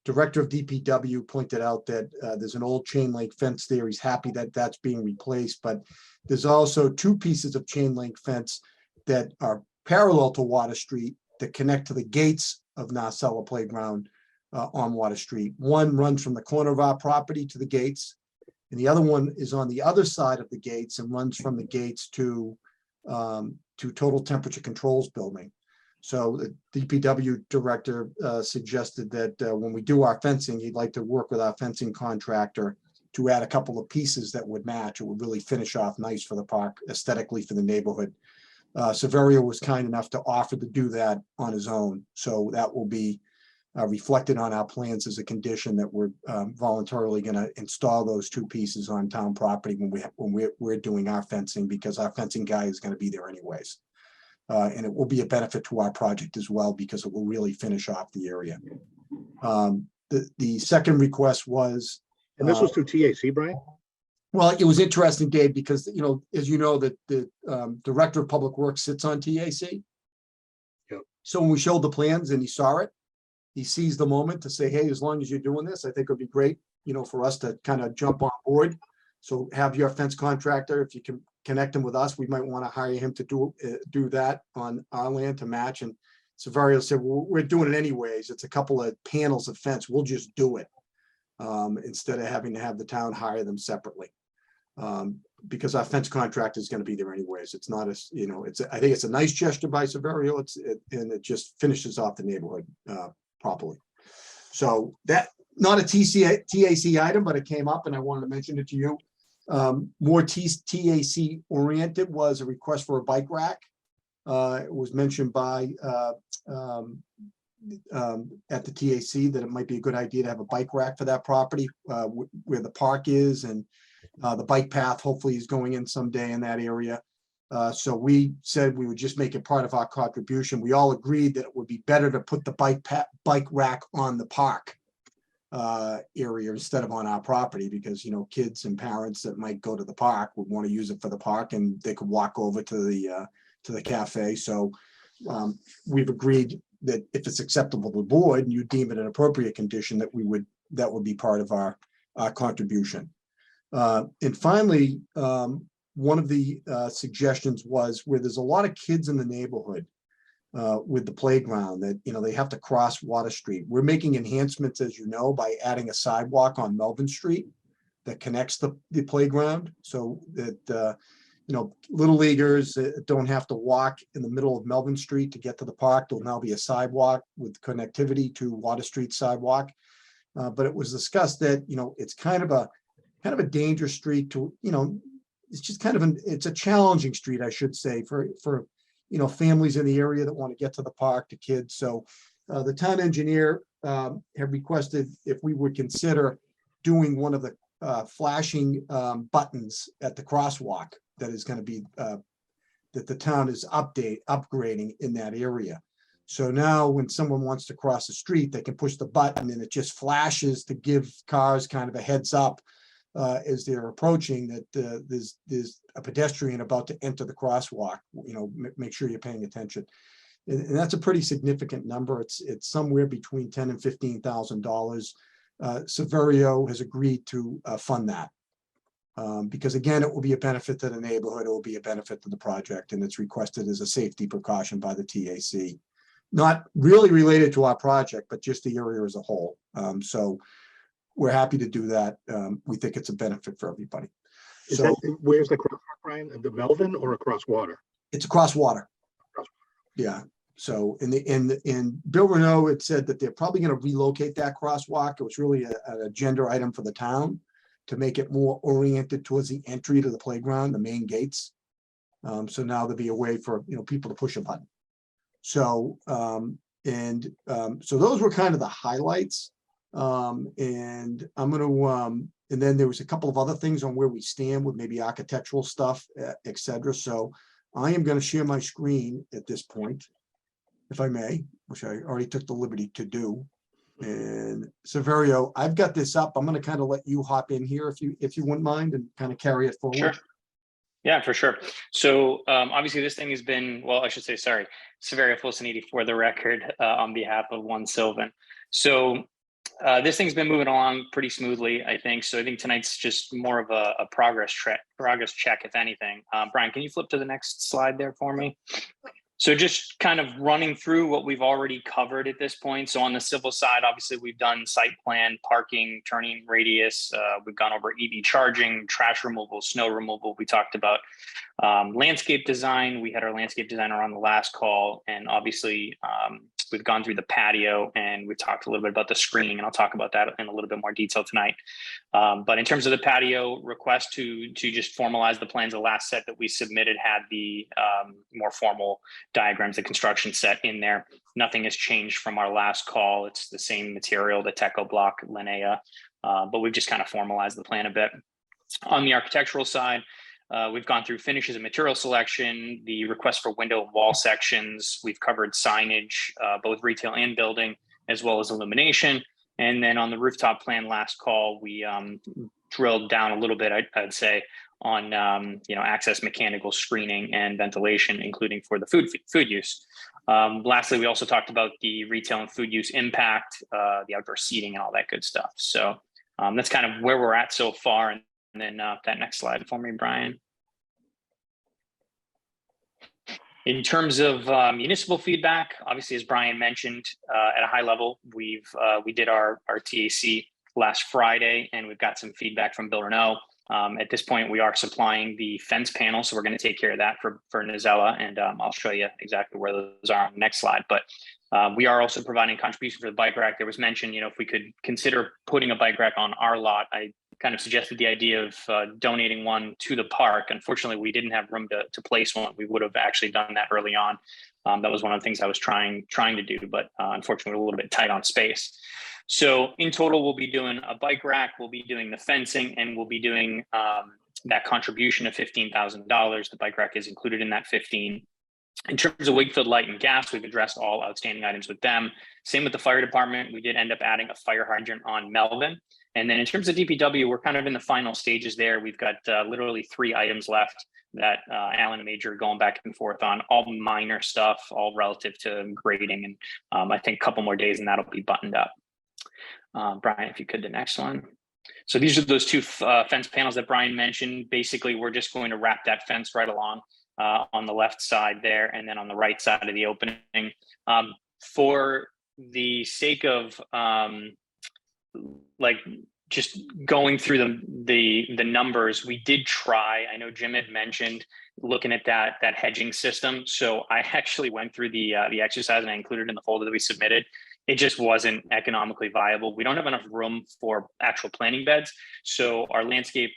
director of DPW pointed out that there's an old chain link fence there. He's happy that that's being replaced, but there's also two pieces of chain link fence that are parallel to Water Street that connect to the gates of Narcella Playground on Water Street. One runs from the corner of our property to the gates, and the other one is on the other side of the gates and runs from the gates to Total Temperature Controls building. So the DPW director suggested that when we do our fencing, he'd like to work with our fencing contractor to add a couple of pieces that would match. It would really finish off nice for the park, aesthetically for the neighborhood. Severio was kind enough to offer to do that on his own. So that will be reflected on our plans as a condition that we're voluntarily going to install those two pieces on town property when we're doing our fencing, because our fencing guy is going to be there anyways. And it will be a benefit to our project as well, because it will really finish off the area. The second request was. And this was through TAC, Brian? Well, it was interesting, Dave, because, as you know, that the director of public works sits on TAC. Yep. So when we showed the plans and he saw it, he seized the moment to say, hey, as long as you're doing this, I think it'd be great, for us to kind of jump on board. So have your fence contractor, if you can connect him with us, we might want to hire him to do that on our land to match. And Severio said, well, we're doing it anyways. It's a couple of panels of fence. We'll just do it instead of having to have the town hire them separately. Because our fence contract is going to be there anyways. It's not as, I think it's a nice gesture by Severio. And it just finishes off the neighborhood properly. So that, not a TAC item, but it came up and I wanted to mention it to you. More TAC oriented was a request for a bike rack. It was mentioned by at the TAC that it might be a good idea to have a bike rack for that property where the park is, and the bike path hopefully is going in someday in that area. So we said we would just make it part of our contribution. We all agreed that it would be better to put the bike rack on the park area instead of on our property, because kids and parents that might go to the park would want to use it for the park, and they could walk over to the cafe. So we've agreed that if it's acceptable to the board and you deem it an appropriate condition, that would be part of our contribution. And finally, one of the suggestions was where there's a lot of kids in the neighborhood with the playground that, they have to cross Water Street. We're making enhancements, as you know, by adding a sidewalk on Melvin Street that connects the playground, so that, little leaguers don't have to walk in the middle of Melvin Street to get to the park. There'll now be a sidewalk with connectivity to Water Street sidewalk. But it was discussed that, it's kind of a dangerous street to, it's just it's a challenging street, I should say, for families in the area that want to get to the park, to kids. So the town engineer have requested if we would consider doing one of the flashing buttons at the crosswalk that is going to be that the town is upgrading in that area. So now when someone wants to cross the street, they can push the button and it just flashes to give cars kind of a heads up as they're approaching that there's a pedestrian about to enter the crosswalk. Make sure you're paying attention. And that's a pretty significant number. It's somewhere between $10,000 and $15,000. Severio has agreed to fund that. Because again, it will be a benefit to the neighborhood. It will be a benefit to the project, and it's requested as a safety precaution by the TAC. Not really related to our project, but just the area as a whole. So we're happy to do that. We think it's a benefit for everybody. Where's the crosswalk, Brian? The Melvin or across water? It's across water. Yeah. So in Bill Renault, it said that they're probably going to relocate that crosswalk. It was really an agenda item for the town to make it more oriented towards the entry to the playground, the main gates. So now there'll be a way for people to push a button. So so those were kind of the highlights. And I'm going to and then there was a couple of other things on where we stand with maybe architectural stuff, et cetera. So I am going to share my screen at this point, if I may, which I already took the liberty to do. And Severio, I've got this up. I'm going to kind of let you hop in here if you wouldn't mind, and kind of carry it forward. Sure. Yeah, for sure. So obviously this thing has been, well, I should say, sorry, Severio Fulciniti for the record on behalf of One Sylvan. So this thing's been moving along pretty smoothly, I think. So I think tonight's just more of a progress check, if anything. Brian, can you flip to the next slide there for me? So just kind of running through what we've already covered at this point. So on the civil side, obviously we've done site plan, parking, turning radius. We've gone over EV charging, trash removal, snow removal. We talked about landscape design. We had our landscape designer on the last call, and obviously we've gone through the patio, and we talked a little bit about the screening, and I'll talk about that in a little bit more detail tonight. But in terms of the patio request to just formalize the plans, the last set that we submitted had the more formal diagrams, the construction set in there. Nothing has changed from our last call. It's the same material, the Teco block, Linnea, but we've just kind of formalized the plan a bit. On the architectural side, we've gone through finishes and material selection, the request for window and wall sections. We've covered signage, both retail and building, as well as illumination. And then on the rooftop plan last call, we drilled down a little bit, I'd say, on access mechanical screening and ventilation, including for the food use. Lastly, we also talked about the retail and food use impact, the outdoor seating and all that good stuff. So that's kind of where we're at so far. And then that next slide for me, Brian. In terms of municipal feedback, obviously, as Brian mentioned, at a high level, we did our TAC last Friday, and we've got some feedback from Bill Renault. At this point, we are supplying the fence panel, so we're going to take care of that for Nizella, and I'll show you exactly where those are on the next slide. But we are also providing contribution for the bike rack. There was mention, if we could consider putting a bike rack on our lot. I kind of suggested the idea of donating one to the park. Unfortunately, we didn't have room to place one. We would have actually done that early on. That was one of the things I was trying to do, but unfortunately, we're a little bit tight on space. So in total, we'll be doing a bike rack, we'll be doing the fencing, and we'll be doing that contribution of $15,000. The bike rack is included in that 15. In terms of Wakefield Light and Gas, we've addressed all outstanding items with them. Same with the fire department. We did end up adding a fire hydrant on Melvin. And then in terms of DPW, we're kind of in the final stages there. We've got literally 3 items left that Alan and Major are going back and forth on, all minor stuff, all relative to grading. And I think a couple more days and that'll be buttoned up. Brian, if you could, the next one. So these are those 2 fence panels that Brian mentioned. Basically, we're just going to wrap that fence right along on the left side there, and then on the right side of the opening. For the sake of just going through the numbers, we did try. I know Jim had mentioned looking at that hedging system. So I actually went through the exercise, and I included it in the folder that we submitted. It just wasn't economically viable. We don't have enough room for actual planting beds. So our landscape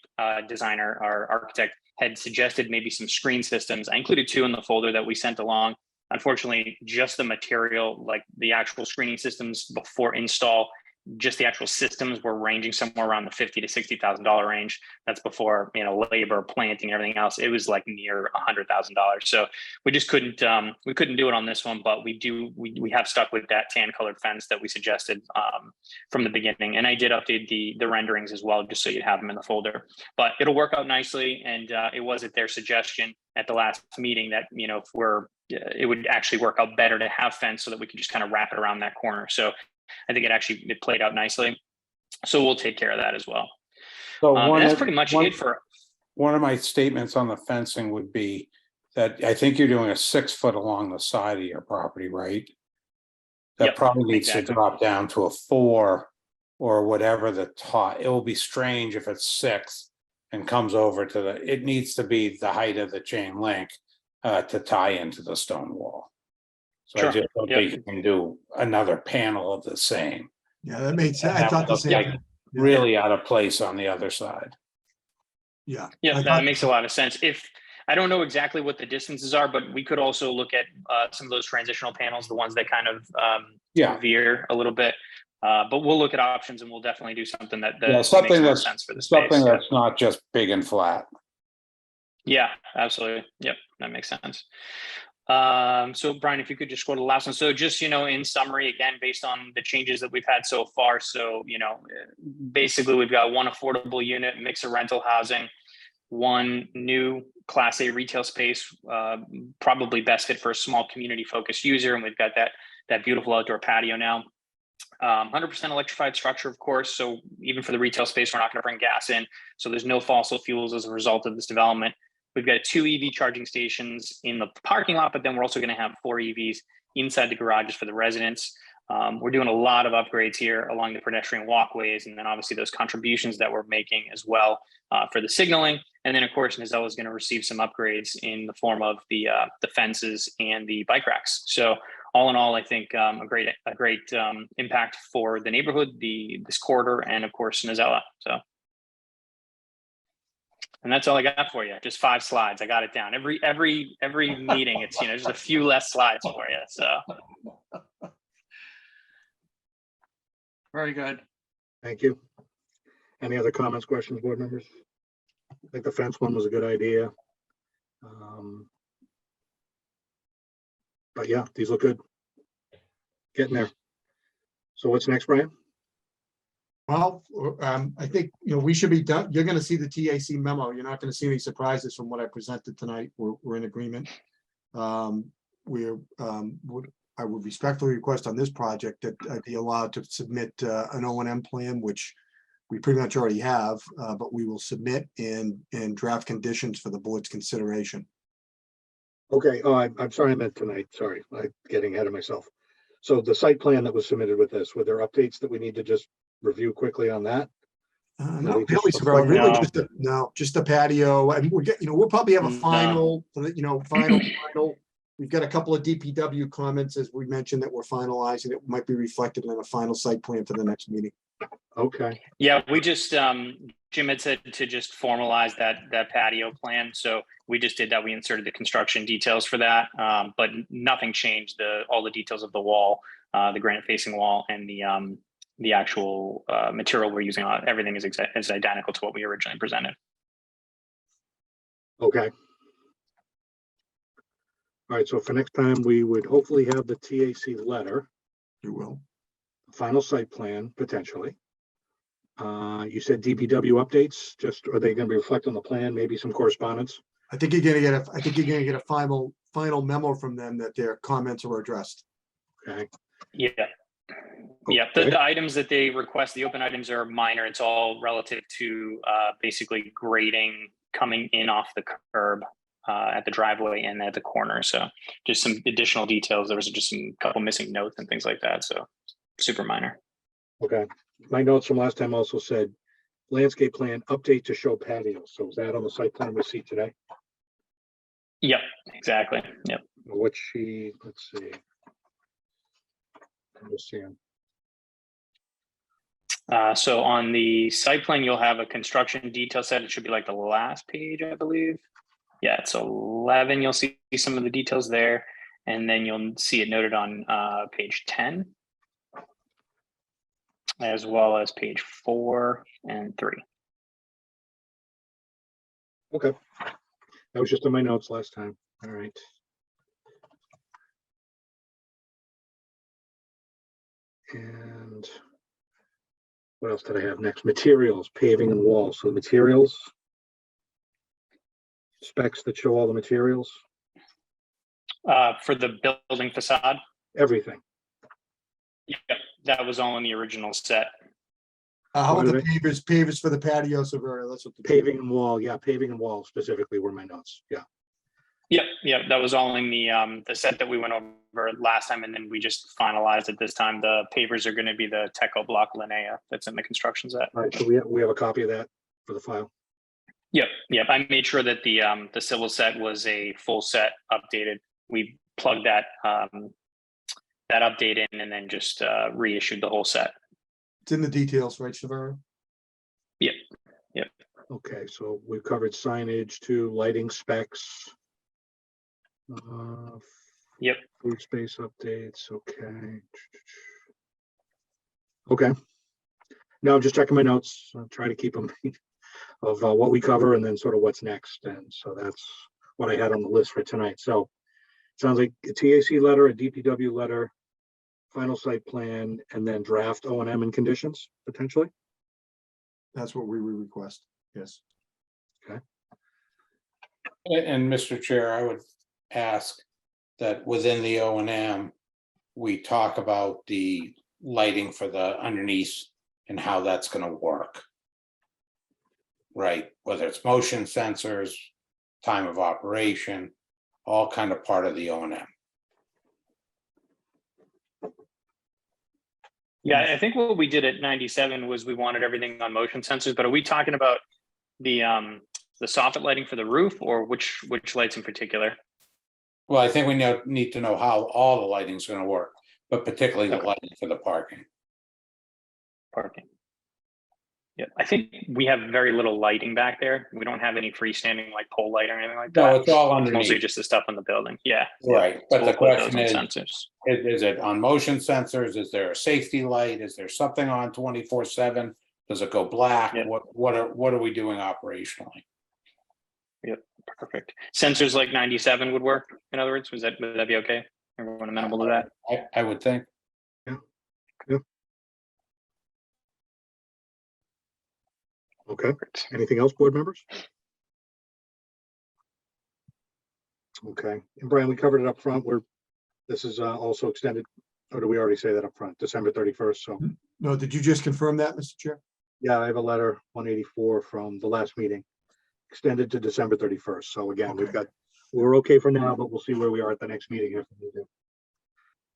designer, our architect, had suggested maybe some screen systems. I included 2 in the folder that we sent along. Unfortunately, just the material, like the actual screening systems before install, just the actual systems were ranging somewhere around the $50,000 to $60,000 range. That's before labor, planting, everything else. It was like near $100,000. So we just couldn't do it on this one. But we have stuck with that tan colored fence that we suggested from the beginning. And I did update the renderings as well, just so you'd have them in the folder. But it'll work out nicely. And it was at their suggestion at the last meeting that it would actually work out better to have fence so that we could just kind of wrap it around that corner. So I think it played out nicely. So we'll take care of that as well. So that's pretty much it for. One of my statements on the fencing would be that I think you're doing a 6 foot along the side of your property, right? That Yep, probably needs exactly. to drop down to a 4 or whatever the top. It will be strange if it's 6 and comes over to it needs to be the height of the chain link to tie into the stone wall. So Sure. I just don't think you can do another panel of the same. Yeah, that makes sense. I thought the same. Like thing. Yeah. really out of place on the other side. Yeah. Yeah, I that thought- makes a lot of sense. If I don't know exactly what the distances are, but we could also look at some of those transitional panels, the ones that kind of veer a little bit. But we'll look at options, and we'll definitely do something that makes more sense for the space. Something that's not just big and flat. Yeah, absolutely. Yep, that makes sense. So Brian, if you could just go to the last one. So just, in summary, again, based on the changes that we've had so far. So, basically we've got 1 affordable unit, mix of rental housing, 1 new Class A retail space, probably best fit for a small community focused user. And we've got that beautiful outdoor patio now. 100% electrified structure, of course. So even for the retail space, we're not going to bring gas in. So there's no fossil fuels as a result of this development. We've got 2 EV charging stations in the parking lot, but then we're also going to have 4 EVs inside the garages for the residents. We're doing a lot of upgrades here along the pedestrian walkways, and then obviously those contributions that we're making as well for the signaling. And then, of course, Nizella is going to receive some upgrades in the form of the fences and the bike racks. So all in all, I think a great impact for the neighborhood, this corridor, and of course Nizella. And that's all I got for you. Just 5 slides. I got it down. Every meeting, it's just a few less slides for you. So Very good. Thank you. Any other comments, questions, board members? I think the fence one was a good idea. But yeah, these look good. Getting there. So what's next, Brian? Well, I think, we should be done. You're gonna see the TAC memo. You're not gonna see any surprises from what I presented tonight. We're in agreement. I would respectfully request on this project that I be allowed to submit an O&M plan, which we pretty much already have, but we will submit and draft conditions for the board's consideration. Okay, oh, I'm sorry I meant tonight. Sorry, I'm getting ahead of myself. So the site plan that was submitted with this, were there updates that we need to just review quickly on that? Not Really really, just Sabella, really No. just a patio. I mean, we'll probably have a No. final, final. We've got a couple of DPW comments, as we mentioned, that we're finalizing. It might be reflected in a final site plan for the next meeting. Okay, Yeah, we just, Jim had said to just formalize that patio plan. So we just did that. We inserted the construction details for that. But nothing changed all the details of the wall, the granite facing wall and the actual material we're using on it. Everything is identical to what we originally presented. okay. All right, so for next time, we would hopefully have the TAC letter, You will. final site plan, potentially. You said DPW updates, just, are they gonna be reflected on the plan, maybe some correspondence? I think you're gonna get a final memo from them that their comments are addressed. Okay, Yeah. Yeah, Okay. the items that they request, the open items are minor. It's all relative to basically grading coming in off the curb at the driveway and at the corner. So just some additional details. There was just a couple missing notes and things like that. So super minor. okay. My notes from last time also said landscape plan update to show patio. So is that on the site plan we see today? Yep, exactly. Yep. What she, let's see. Understand. So on the site plan, you'll have a construction detail set. It should be like the last page, I believe. Yeah, it's 11. You'll see some of the details there. And then you'll see it noted on page 10, as well as page 4 and 3. Okay. That was just in my notes last time. All right. And what else did I have next? Materials, paving and walls. So materials. Specs that show all the materials, For the building facade, everything. yep, that was all in the original set. How What about are the pavers for the patio, Severo? That's what the Paving and wall, yeah, paving and wall specifically were my notes. Yeah. Yep, that was all in the set that we went over last time, and then we just finalized it this time. The pavers are going to be the Teco Block Linnea that's in the construction set. All right. So we have a copy of that for the file. Yep. I made sure that the civil set was a full set updated. We plugged that update in and then just reissued the whole set. It's in the details, right, Severo? Yep. Okay. So we've covered signage to lighting specs. Yep. Food space updates. Okay. Okay. Now I'm just checking my notes. I'll try to keep them of what we cover and then sort of what's next. And so that's what I had on the list for tonight. So sounds like a TAC letter, a DPW letter, final site plan, and then draft O&M and conditions potentially. That's what we would request. Yes. And Mr. Chair, I would ask that within the O&M, we talk about the lighting for the underneath and how that's going to work. Right, whether it's motion sensors, time of operation, all kind of part of the O&M. Yeah, I think what we did at 97 was we wanted everything on motion sensors, but are we talking about the soffit lighting for the roof, or which lights in particular? Well, I think we need to know how all the lighting is going to work, but particularly the lighting for the parking. Yeah, I think we have very little lighting back there. We don't have any freestanding like pole light or anything like that. No, it's all It's mostly underneath. just the stuff in the building. Yeah. Right, but So the we'll put those question on is, sensors. is it on motion sensors? Is there a safety light? Is there something on 24/7? Does it go black? Yeah. What are we doing operationally? Yep, perfect. Sensors like 97 would work. In other words, would that be okay? Everyone amenable to that? I would think. Okay, anything else, board members? Okay, and Brian, we covered it up front. This is also extended, or do we already say that up front? December 31st, so. No, did you just confirm that, Mr. Chair? Yeah, I have a letter 184 from the last meeting, extended to December 31st. So again, we're okay for now, but we'll see where we are at the next meeting. If we need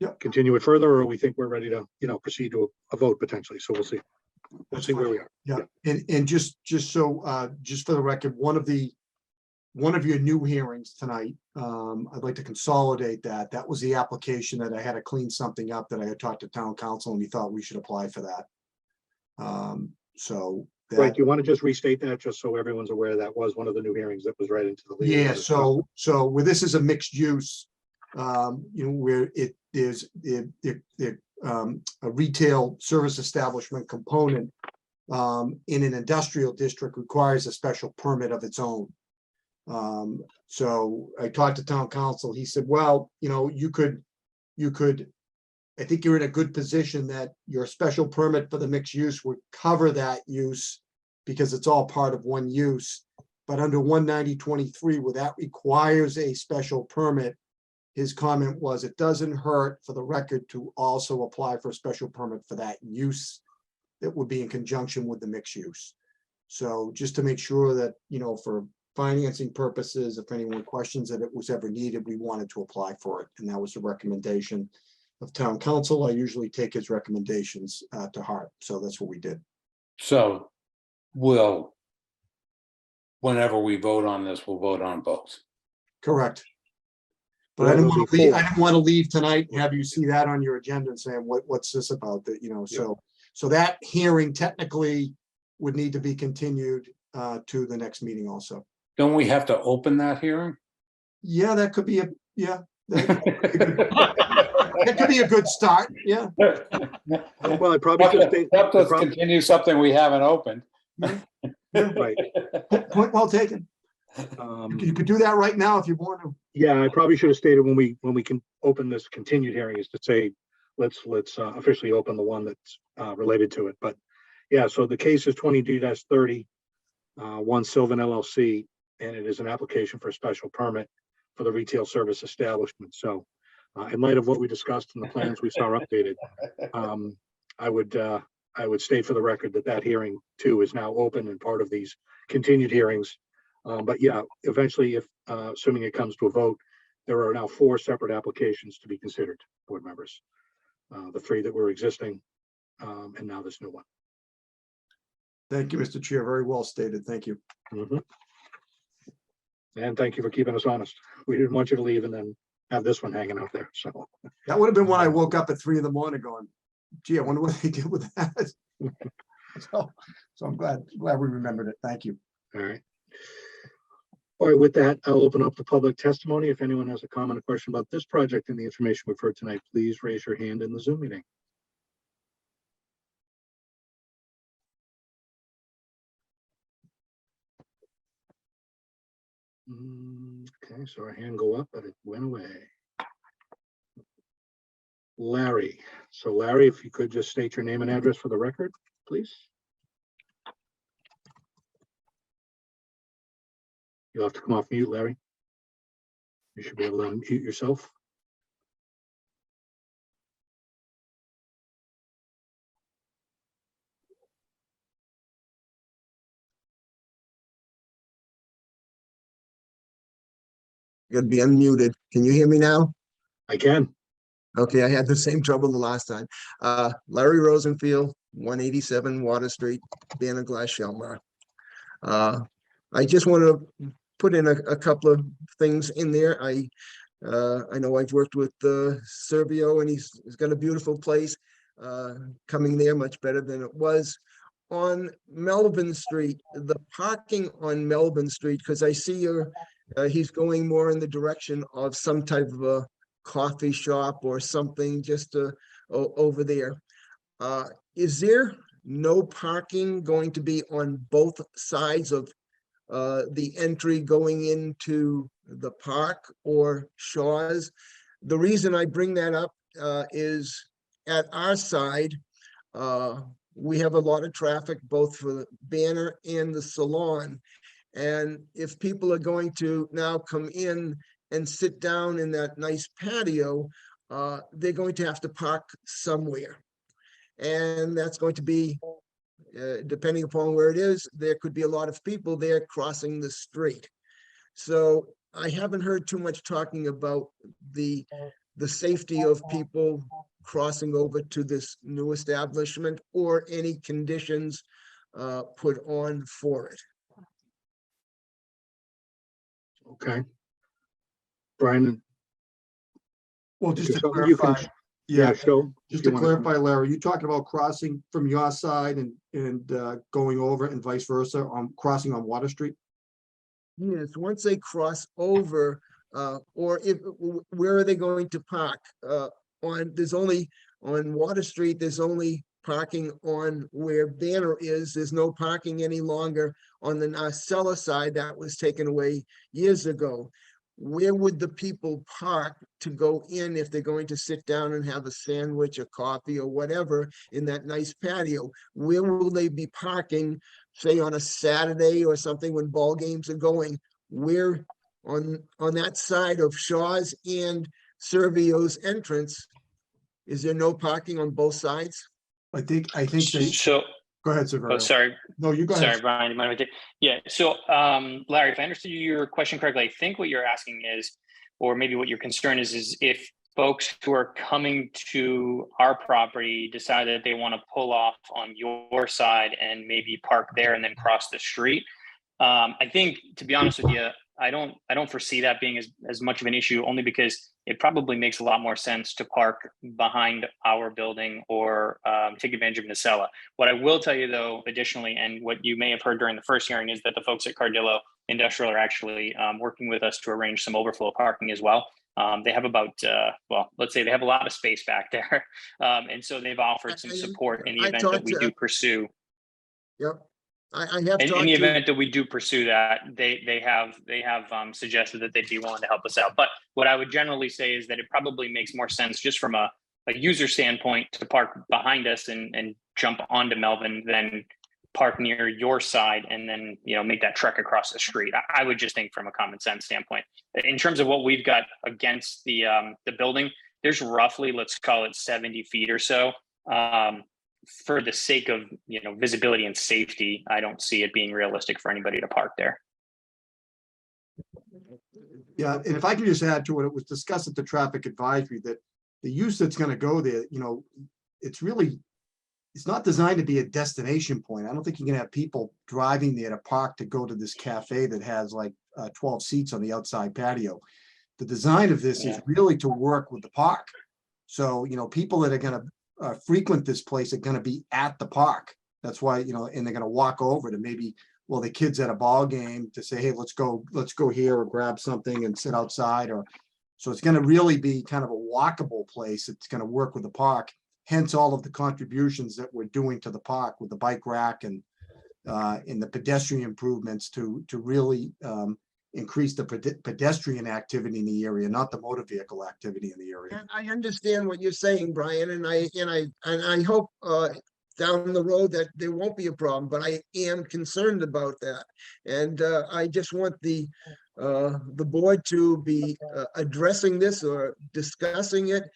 to continue it further, or we think we're ready to, proceed to a vote potentially. So we'll see. We'll see where we are. Yeah, and just so, just for the record, one of your new hearings tonight, I'd like to consolidate that. That was the application that I had to clean something up that I had talked to town council and he thought we should apply for that. So. Right, you want to just restate that, just so everyone's aware that was one of the new hearings that was right into the. legal Yeah, notice. so where this is a mixed use, where there's a retail service establishment component in an industrial district requires a special permit of its own. So I talked to town council. He said, well, you could, I think you're in a good position that your special permit for the mixed use would cover that use because it's all part of one use. But under 19023, where that requires a special permit, his comment was it doesn't hurt for the record to also apply for a special permit for that use that would be in conjunction with the mixed use. So just to make sure that, for financing purposes, if anyone questions that it was ever needed, we wanted to apply for it. And that was the recommendation of town council. I usually take his recommendations to heart. So that's what we did. So whenever we vote on this, we'll vote on both. Correct. But Well, I didn't it'll want be to leave, full. I didn't want to leave tonight and have you see that on your agenda and saying, what's this about that, so that hearing technically would need to be continued to the next meeting also. Don't we have to open that hearing? Yeah, that could be that could be a good start. Yeah. Well, I probably should state. Help us continue something we haven't opened. Right. Point well taken. You could do that right now if you want to. Yeah, I probably should have stated when we can open this continued hearing is to say, let's officially open the one that's related to it. But yeah, so the case is 22-30, 1 Sylvan LLC, and it is an application for a special permit for the retail service establishment. So in light of what we discussed and the plans we saw updated, I would state for the record that hearing too is now open and part of these continued hearings. But yeah, eventually, if assuming it comes to a vote, there are now 4 separate applications to be considered, board members. The 3 that were existing, and now this new one. Thank you, Mr. Chair. Very well stated. Thank you. Mm-hmm. And thank you for keeping us honest. We didn't want you to leave and then have this one hanging out there. So That would have been when I woke up at 3 a.m. going, gee, I wonder what they did with that. So I'm glad we remembered it. Thank you. all right. All right, with that, I'll open up the public testimony. If anyone has a comment or question about this project and the information we've heard tonight, please raise your hand in the Zoom meeting. Okay, so our hand go up, but it went away. Larry. So Larry, if you could just state your name and address for the record, please. You'll have to come off mute, Larry. You should be able to unmute yourself. Gonna be unmuted. Can you hear me now? I can. Okay, I had the same trouble the last time. Larry Rosenfield, 187 Water Street, Banner Glass Shelmar. I just want to put in a couple of things in there. I know I've worked with Servio and he's got a beautiful place coming there, much better than it was. On Melbourne Street, the parking on Melbourne Street, because I see he's going more in the direction of some type of a coffee shop or something just over there. Is there no parking going to be on both sides of the entry going into the park or Shaw's? The reason I bring that up is at our side, we have a lot of traffic both for the Banner and the Salon. And if people are going to now come in and sit down in that nice patio, they're going to have to park somewhere. And that's going to be, depending upon where it is, there could be a lot of people there crossing the street. So I haven't heard too much talking about the safety of people crossing over to this new establishment or any conditions put on for it. Okay. Brian, Well, just to something you can- clarify, yeah, so. just to clarify, Larry, you talking about crossing from your side and going over and vice versa on crossing on Water Street? Yes, once they cross over, or if, where are they going to park? On Water Street, there's only parking on where Banner is. There's no parking any longer on the Narcella side. That was taken away years ago. Where would the people park to go in if they're going to sit down and have a sandwich, a coffee, or whatever in that nice patio? Where will they be parking, say on a Saturday or something when ball games are going? Where on that side of Shaw's and Servio's entrance, is there no parking on both sides? I think they, So, go ahead, sir. oh, sorry. No, you go Sorry, ahead. Brian, you mind if I take- Yeah, so Larry, if I understood your question correctly, I think what you're asking is, or maybe what your concern is if folks who are coming to our property decide that they want to pull off on your side and maybe park there and then cross the street. I think, to be honest with you, I don't foresee that being as much of an issue, only because it probably makes a lot more sense to park behind our building or take advantage of Nacella. What I will tell you, though, additionally, and what you may have heard during the first hearing, is that the folks at Cardillo Industrial are actually working with us to arrange some overflow parking as well. They have about, well, let's say they have a lot of space back there. And so they've offered some support in the event that we do pursue. Yep. I have In talked the to, event that we do pursue that, they have suggested that they'd be willing to help us out. But what I would generally say is that it probably makes more sense just from a user standpoint to park behind us and jump onto Melvin than park near your side and then, you know, make that trek across the street. I would just think from a common sense standpoint. In terms of what we've got against the building, there's roughly, let's call it 70 feet or so. For the sake of, you know, visibility and safety, I don't see it being realistic for anybody to park there. Yeah, and if I can just add to what it was discussed at the traffic advisory, that the use that's going to go there, you know, it's not designed to be a destination point. I don't think you can have people driving there to park to go to this cafe that has like 12 seats on the outside patio. The design of this is really to work with the park. So, you know, people that are going to frequent this place are going to be at the park. That's why, you know, and they're going to walk over to maybe, well, the kids at a ball game to say, hey, let's go here or grab something and sit outside. Or so it's going to really be kind of a walkable place. It's going to work with the park. Hence all of the contributions that we're doing to the park with the bike rack and in the pedestrian improvements to really increase the pedestrian activity in the area, not the motor vehicle activity in the area. I understand what you're saying, Brian, and I hope down the road that there won't be a problem, but I am concerned about that. And I just want the board to be addressing this or discussing it.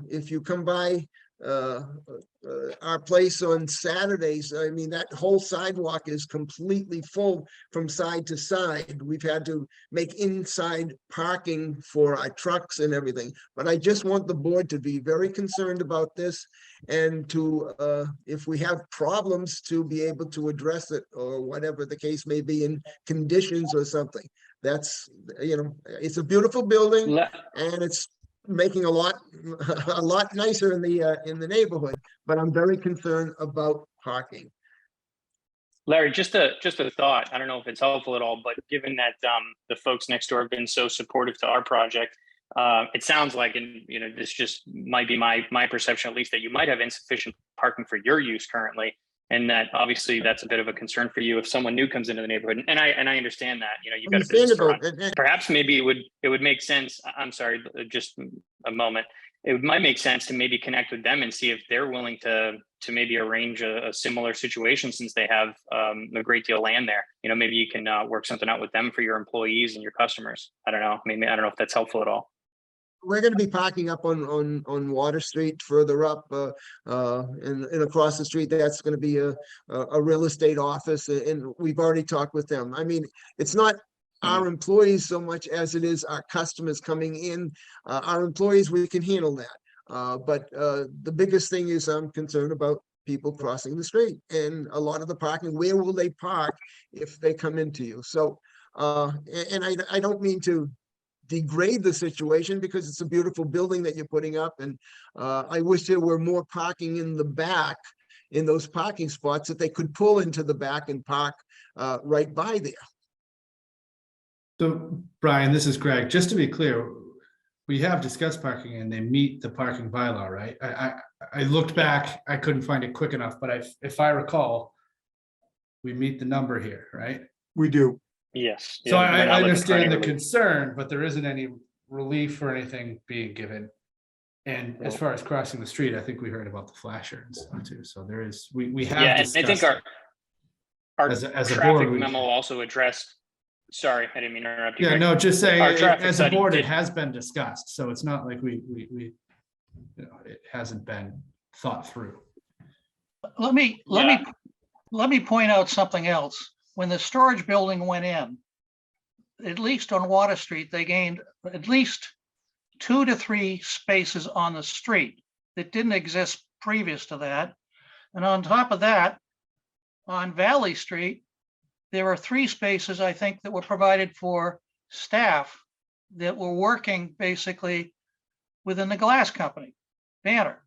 If you come by our place on Saturdays, I mean, that whole sidewalk is completely full from side to side. We've had to make inside parking for our trucks and everything. But I just want the board to be very concerned about this and to, if we have problems, to be able to address it or whatever the case may be in conditions or something. That's, you know, it's a beautiful building and it's making a lot nicer in the neighborhood, but I'm very concerned about parking. Larry, just a thought. I don't know if it's helpful at all, but given that the folks next door have been so supportive to our project, it sounds like, and you know, this just might be my perception at least, that you might have insufficient parking for your use currently, and that obviously that's a bit of a concern for you if someone new comes into the neighborhood. And I understand that, you know, you've got a business to run. Perhaps maybe it would make sense. I'm sorry, just a moment. it might make sense to maybe connect with them and see if they're willing to maybe arrange a similar situation, since they have a great deal of land there. You know, maybe you can work something out with them for your employees and your customers. I don't know. Maybe, I don't know if that's helpful at all. We're gonna be parking up on Water Street further up, and across the street, that's gonna be a real estate office, and we've already talked with them. I mean, it's not our employees so much as it is our customers coming in. Our employees, we can handle that. But the biggest thing is I'm concerned about people crossing the street, and a lot of the parking, where will they park if they come into you? So, and I don't mean to degrade the situation, because it's a beautiful building that you're putting up, and I wish there were more parking in the back, in those parking spots, that they could pull into the back and park right by there. So Brian, this is Greg. Just to be clear, we have discussed parking and they meet the parking bylaw, right? I looked back, I couldn't find it quick enough, but if I recall, we meet the number here, right? We do. Yes. So Yeah, we're not I looking for any understand the relief. concern, but there isn't any relief or anything being given. And as far as crossing the street, I think we heard about the flasher and stuff too. So there is, we have Yeah, and I discussed think it. our As a traffic board, we- memo also addressed. Sorry, I didn't mean to interrupt you. Yeah, Greg. no, just saying, Our traffic as a study board, it did- has been discussed, so it's not like we, you know, it hasn't been thought through. Let me point out something else. When the storage building went in, at least on Water Street, they gained at least 2 to 3 spaces on the street that didn't exist previous to that. And on top of that, on Valley Street, there were 3 spaces, I think, that were provided for staff that were working basically within the glass company, Banner.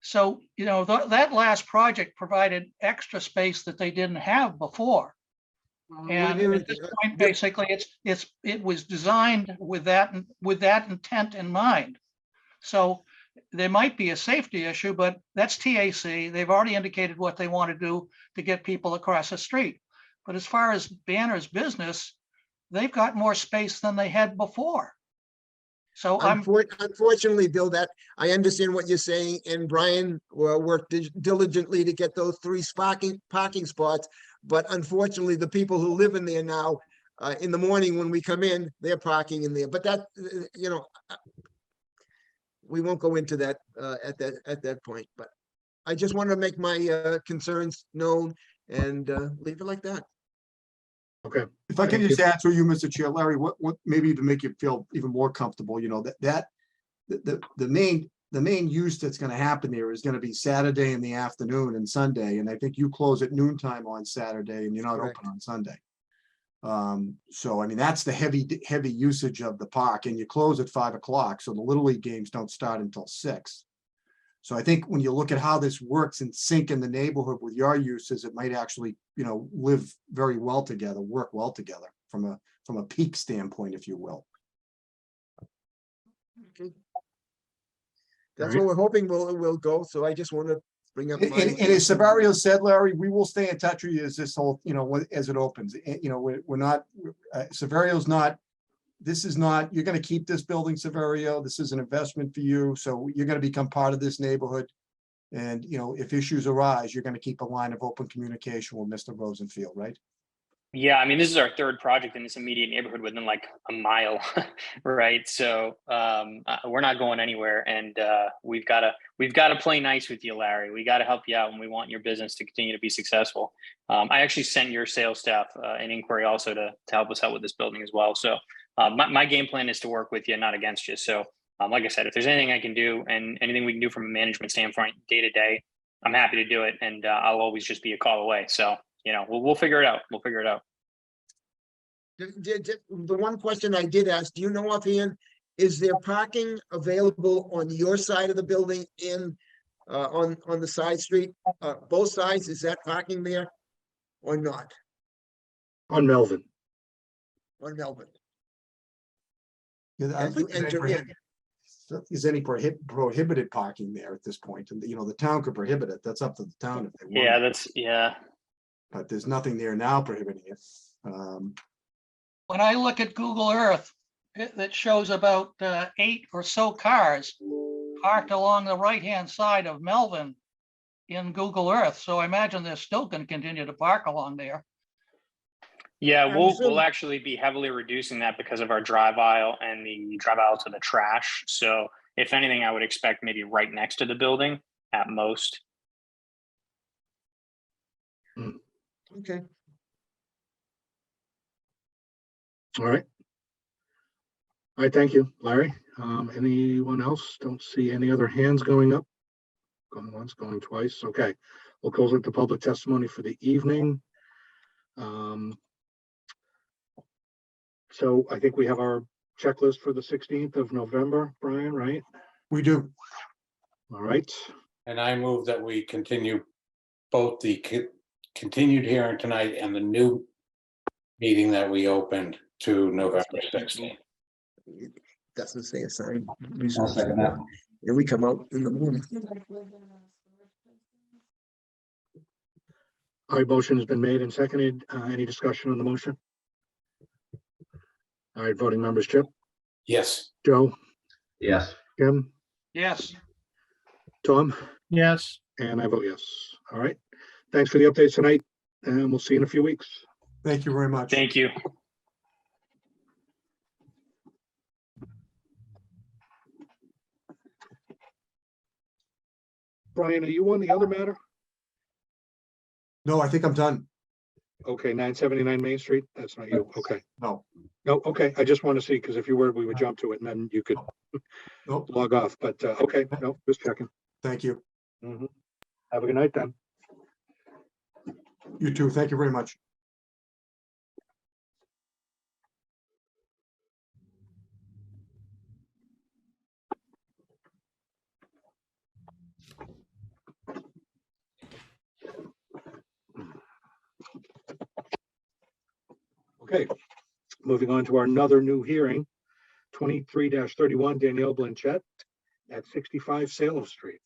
So, you know, that last project provided extra space that they didn't have before. And at this point, basically, it was designed with that intent in mind. So there might be a safety issue, but that's TAC. They've already indicated what they want to do to get people across the street. But as far as Banner's business, they've got more space than they had before. So Unfortunately, Bill, that I understand what you're saying, and Brian worked diligently to get those 3 parking spots. But unfortunately, the people who live in there now, in the morning when we come in, they're parking in there. But that, you know, we won't go into that at that point. But I just wanted to make my concerns known and leave it like that. Okay. If I can Thank just you. add through you, Mr. Chair, Larry, what maybe to make you feel even more comfortable, you know, the main use that's gonna happen there is gonna be Saturday in the afternoon and Sunday, and I think you close at noontime on Saturday and you're not Correct. open on Sunday. So I mean, that's the heavy usage of the park, and you close at 5 o'clock, so the Little League games don't start until 6. So I think when you look at how this works in sync in the neighborhood with your uses, it might actually, you know, live very well together, work well together from a peak standpoint, if you will. Okay. That's what we're hoping will go. So I just want to bring up. And as Severio said, Larry, we will stay in touch with you as this whole, you know, as it opens. You know, we're not, Severio's not, this is not, you're going to keep this building, Severio. This is an investment for you. So you're going to become part of this neighborhood. And, you know, if issues arise, you're going to keep a line of open communication with Mr. Rosenfield, right? Yeah, I mean, this is our 3rd project in this immediate neighborhood within like a mile, right? So we're not going anywhere, and we've got to play nice with you, Larry. We got to help you out, and we want your business to continue to be successful. I actually sent your sales staff an inquiry also to help us out with this building as well. So my game plan is to work with you, not against you. So like I said, if there's anything I can do and anything we can do from a management standpoint, day to day, I'm happy to do it, and I'll always just be a call away. So. You know, we'll figure it out. We'll figure it out. The one question I did ask, do you know offhand, is there parking available on your side of the building in on the side street? Both sides, is that parking there or not? On Melvin. On Melbourne? Yeah, As you enter in. Is any prohibited parking there at this point? And, you know, the town could prohibit it. That's up to the town if they want. Yeah. But there's nothing there now prohibiting it. when I look at Google Earth, that shows about 8 or so cars parked along the right-hand side of Melvin in Google Earth, so I imagine they're still going to continue to park along there. Yeah, I'm we'll assuming- actually be heavily reducing that because of our drive aisle and the drive aisle to the trash. So if anything, I would expect maybe right next to the building at most. Okay. All right. All right, thank you, Larry. Anyone else? Don't see any other hands going up. Going once, going twice. Okay, we'll close with the public testimony for the evening. So I think we have our checklist for the 16th of November, Brian, right? We do. All right, And I move that we continue both the continued hearing tonight and the new meeting that we opened to November 16th. Doesn't say a sign. I'll second that. And we come out in the morning. all right, motion has been made and seconded. Any discussion on the motion? All right, voting members, Chip, Yes. Joe, Yes. Kim, Yes, Tom, Yes. and I vote yes. All right, thanks for the updates tonight, and we'll see you in a few weeks. Thank you very much. Thank you. Brian, are you on the other matter? No, I think I'm done. Okay, 979 Main Street, that's not you, okay. No, No, okay, I just want to see, because if you were, we would jump to it and then you could nope. log off, but, okay, no, just checking. Thank you. Mhm. Have a good night then. You too. Thank you very much. Okay, moving on to our another new hearing, 23-31 Danielle Blanchett at 65 Salem Street.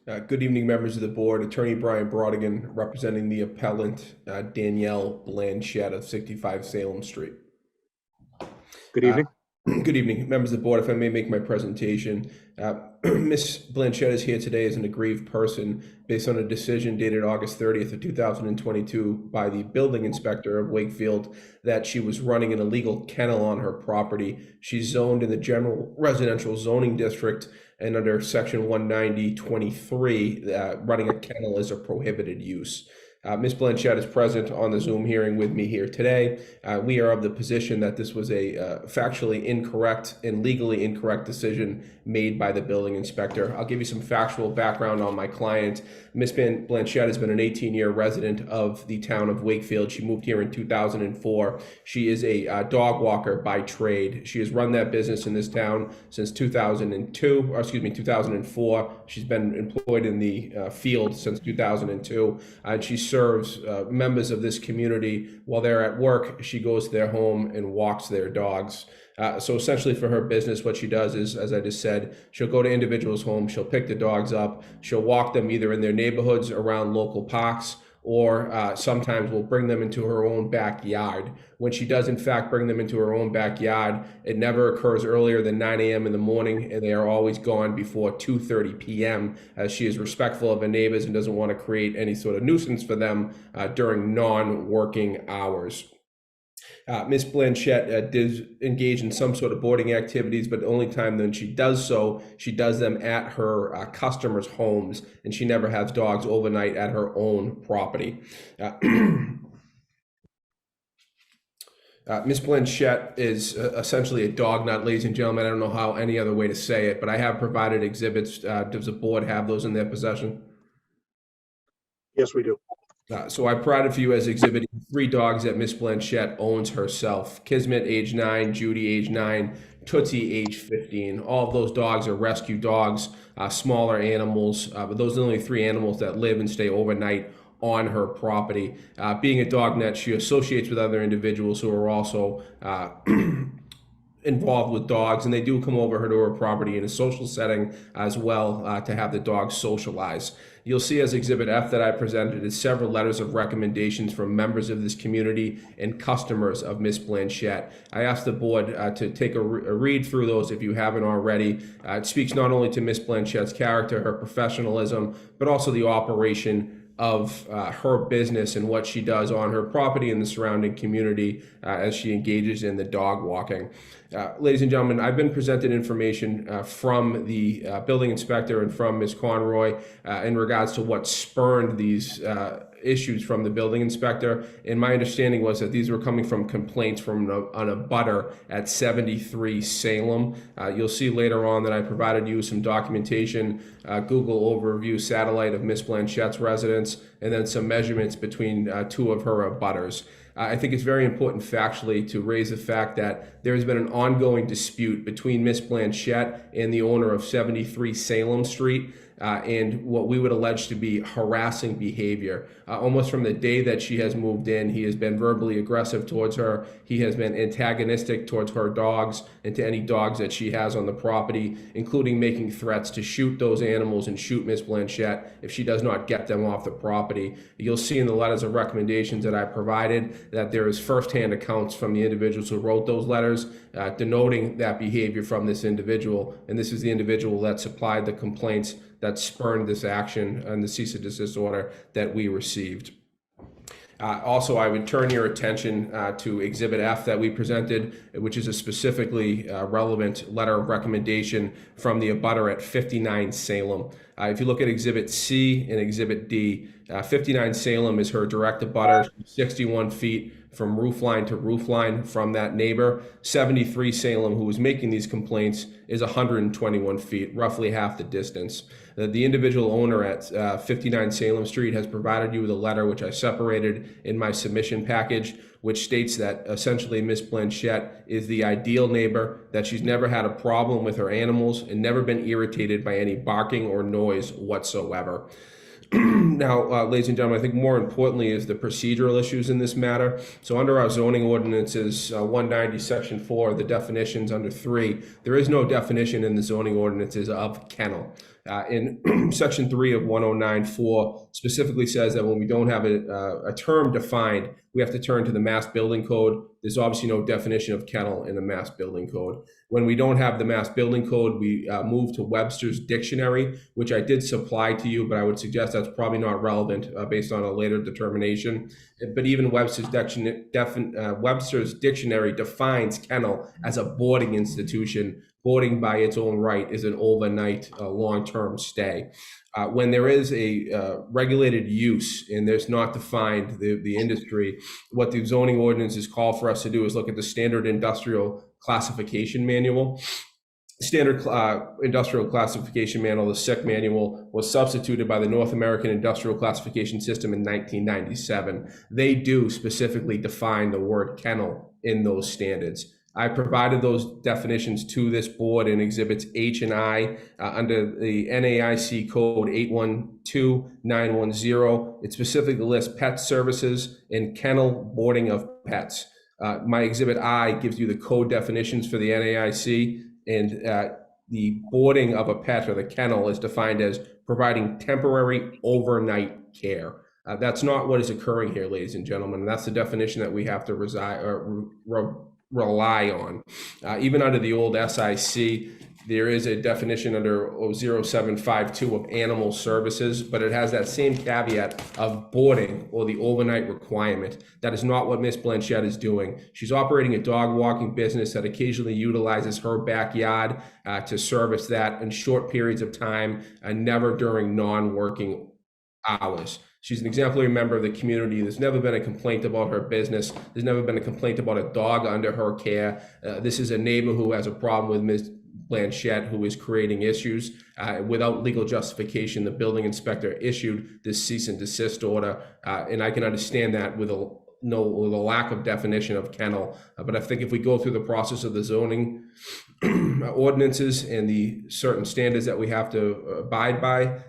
Good evening, members of the board. Attorney Brian Brodigan, representing the appellant Danielle Blanchett of 65 Salem Street. Good evening. Good evening, members of the board. If I may make my presentation, Ms. Blanchett is here today as an aggrieved person based on a decision dated August 30th of 2022 by the building inspector of Wakefield that she was running an illegal kennel on her property. She's zoned in the general residential zoning district, and under section 190.23, running a kennel is a prohibited use. Ms. Blanchett is present on the Zoom hearing with me here today. We are of the position that this was a factually incorrect and legally incorrect decision made by the building inspector. I'll give you some factual background on my client. Ms. Blanchett has been an 18-year resident of the town of Wakefield. She moved here in 2004. She is a dog walker by trade. She has run that business in this town since 2004. She's been employed in the field since 2002, and she serves members of this community while they're at work. She goes to their home and walks their dogs. So essentially for her business, what she does is, as I just said, she'll go to individuals' homes, she'll pick the dogs up, she'll walk them either in their neighborhoods around local parks, or sometimes will bring them into her own backyard. When she does in fact bring them into her own backyard, it never occurs earlier than 9 a.m. in the morning, and they are always gone before 2:30 p.m. as she is respectful of her neighbors and doesn't want to create any sort of nuisance for them during non-working hours. Ms. Blanchett did engage in some sort of boarding activities, but the only time that she does so, she does them at her customers' homes, and she never has dogs overnight at her own property. Ms. Blanchett is essentially a dog nut, ladies and gentlemen. I don't know how any other way to say it, but I have provided exhibits. Does the board have those in their possession? Yes, we do. So I provided for you as exhibiting 3 dogs that Miss Blanchett owns herself. Kismet, age 9, Judy, age 9, Tootsie, age 15. All of those dogs are rescue dogs, smaller animals, but those are the only 3 animals that live and stay overnight on her property. Being a dog net, she associates with other individuals who are also involved with dogs, and they do come over to her property in a social setting as well to have the dogs socialize. You'll see as Exhibit F that I presented is several letters of recommendations from members of this community and customers of Miss Blanchette. I asked the board to take a read through those if you haven't already. It speaks not only to Miss Blanchette's character, her professionalism, but also the operation of her business and what she does on her property and the surrounding community as she engages in the dog walking. Ladies and gentlemen, I've been presented information from the building inspector and from Ms. Conroy in regards to what spurned these issues from the building inspector. And my understanding was that these were coming from complaints from an abutter at 73 Salem. You'll see later on that I provided you some documentation, Google overview satellite of Miss Blanchette's residence, and then some measurements between two of her abutters. I think it's very important factually to raise the fact that there has been an ongoing dispute between Miss Blanchette and the owner of 73 Salem Street. And what we would allege to be harassing behavior. Almost from the day that she has moved in, he has been verbally aggressive towards her. He has been antagonistic towards her dogs and to any dogs that she has on the property, including making threats to shoot those animals and shoot Miss Blanchette if she does not get them off the property. You'll see in the letters of recommendations that I provided that there is firsthand accounts from the individuals who wrote those letters denoting that behavior from this individual. And this is the individual that supplied the complaints that spurned this action and the cease and desist order that we received. Also, I would turn your attention to Exhibit F that we presented, which is a specifically relevant letter of recommendation from the abutter at 59 Salem. If you look at Exhibit C and Exhibit D, 59 Salem is her direct abutter, 61 feet from roof line to roof line from that neighbor. 73 Salem, who was making these complaints, is 121 feet, roughly half the distance. The individual owner at 59 Salem Street has provided you with a letter which I separated in my submission package, which states that essentially Miss Blanchette is the ideal neighbor, that she's never had a problem with her animals and never been irritated by any barking or noise whatsoever. Now, ladies and gentlemen, I think more importantly is the procedural issues in this matter. So under our zoning ordinances, 190 section 4, the definitions under 3, there is no definition in the zoning ordinances of kennel. In section 3 of 109.4 specifically says that when we don't have a term defined, we have to turn to the Mass Building Code. There's obviously no definition of kennel in the Mass Building Code. When we don't have the Mass Building Code, we move to Webster's Dictionary, which I did supply to you, but I would suggest that's probably not relevant based on a later determination. But even Webster's Dictionary defines kennel as a boarding institution. Boarding by its own right is an overnight long-term stay. When there is a regulated use and there's not defined the industry, what the zoning ordinances call for us to do is look at the Standard Industrial Classification Manual. Standard Industrial Classification Manual, the SIC manual, was substituted by the North American Industrial Classification System in 1997. They do specifically define the word kennel in those standards. I provided those definitions to this board in Exhibits H and I under the NAIC code 812910. It specifically lists pet services and kennel boarding of pets. My Exhibit I gives you the code definitions for the NAIC, and the boarding of a pet or the kennel is defined as providing temporary overnight care. That's not what is occurring here, ladies and gentlemen. And that's the definition that we have to rely on. Even under the old SIC, there is a definition under 0752 of animal services, but it has that same caveat of boarding or the overnight requirement. That is not what Miss Blanchette is doing. She's operating a dog walking business that occasionally utilizes her backyard to service that in short periods of time and never during non-working hours. She's an exemplary member of the community. There's never been a complaint about her business. There's never been a complaint about a dog under her care. This is a neighbor who has a problem with Ms. Blanchette, who is creating issues. Without legal justification, the building inspector issued this cease and desist order. And I can understand that with a lack of definition of kennel. But I think if we go through the process of the zoning ordinances and the certain standards that we have to abide by,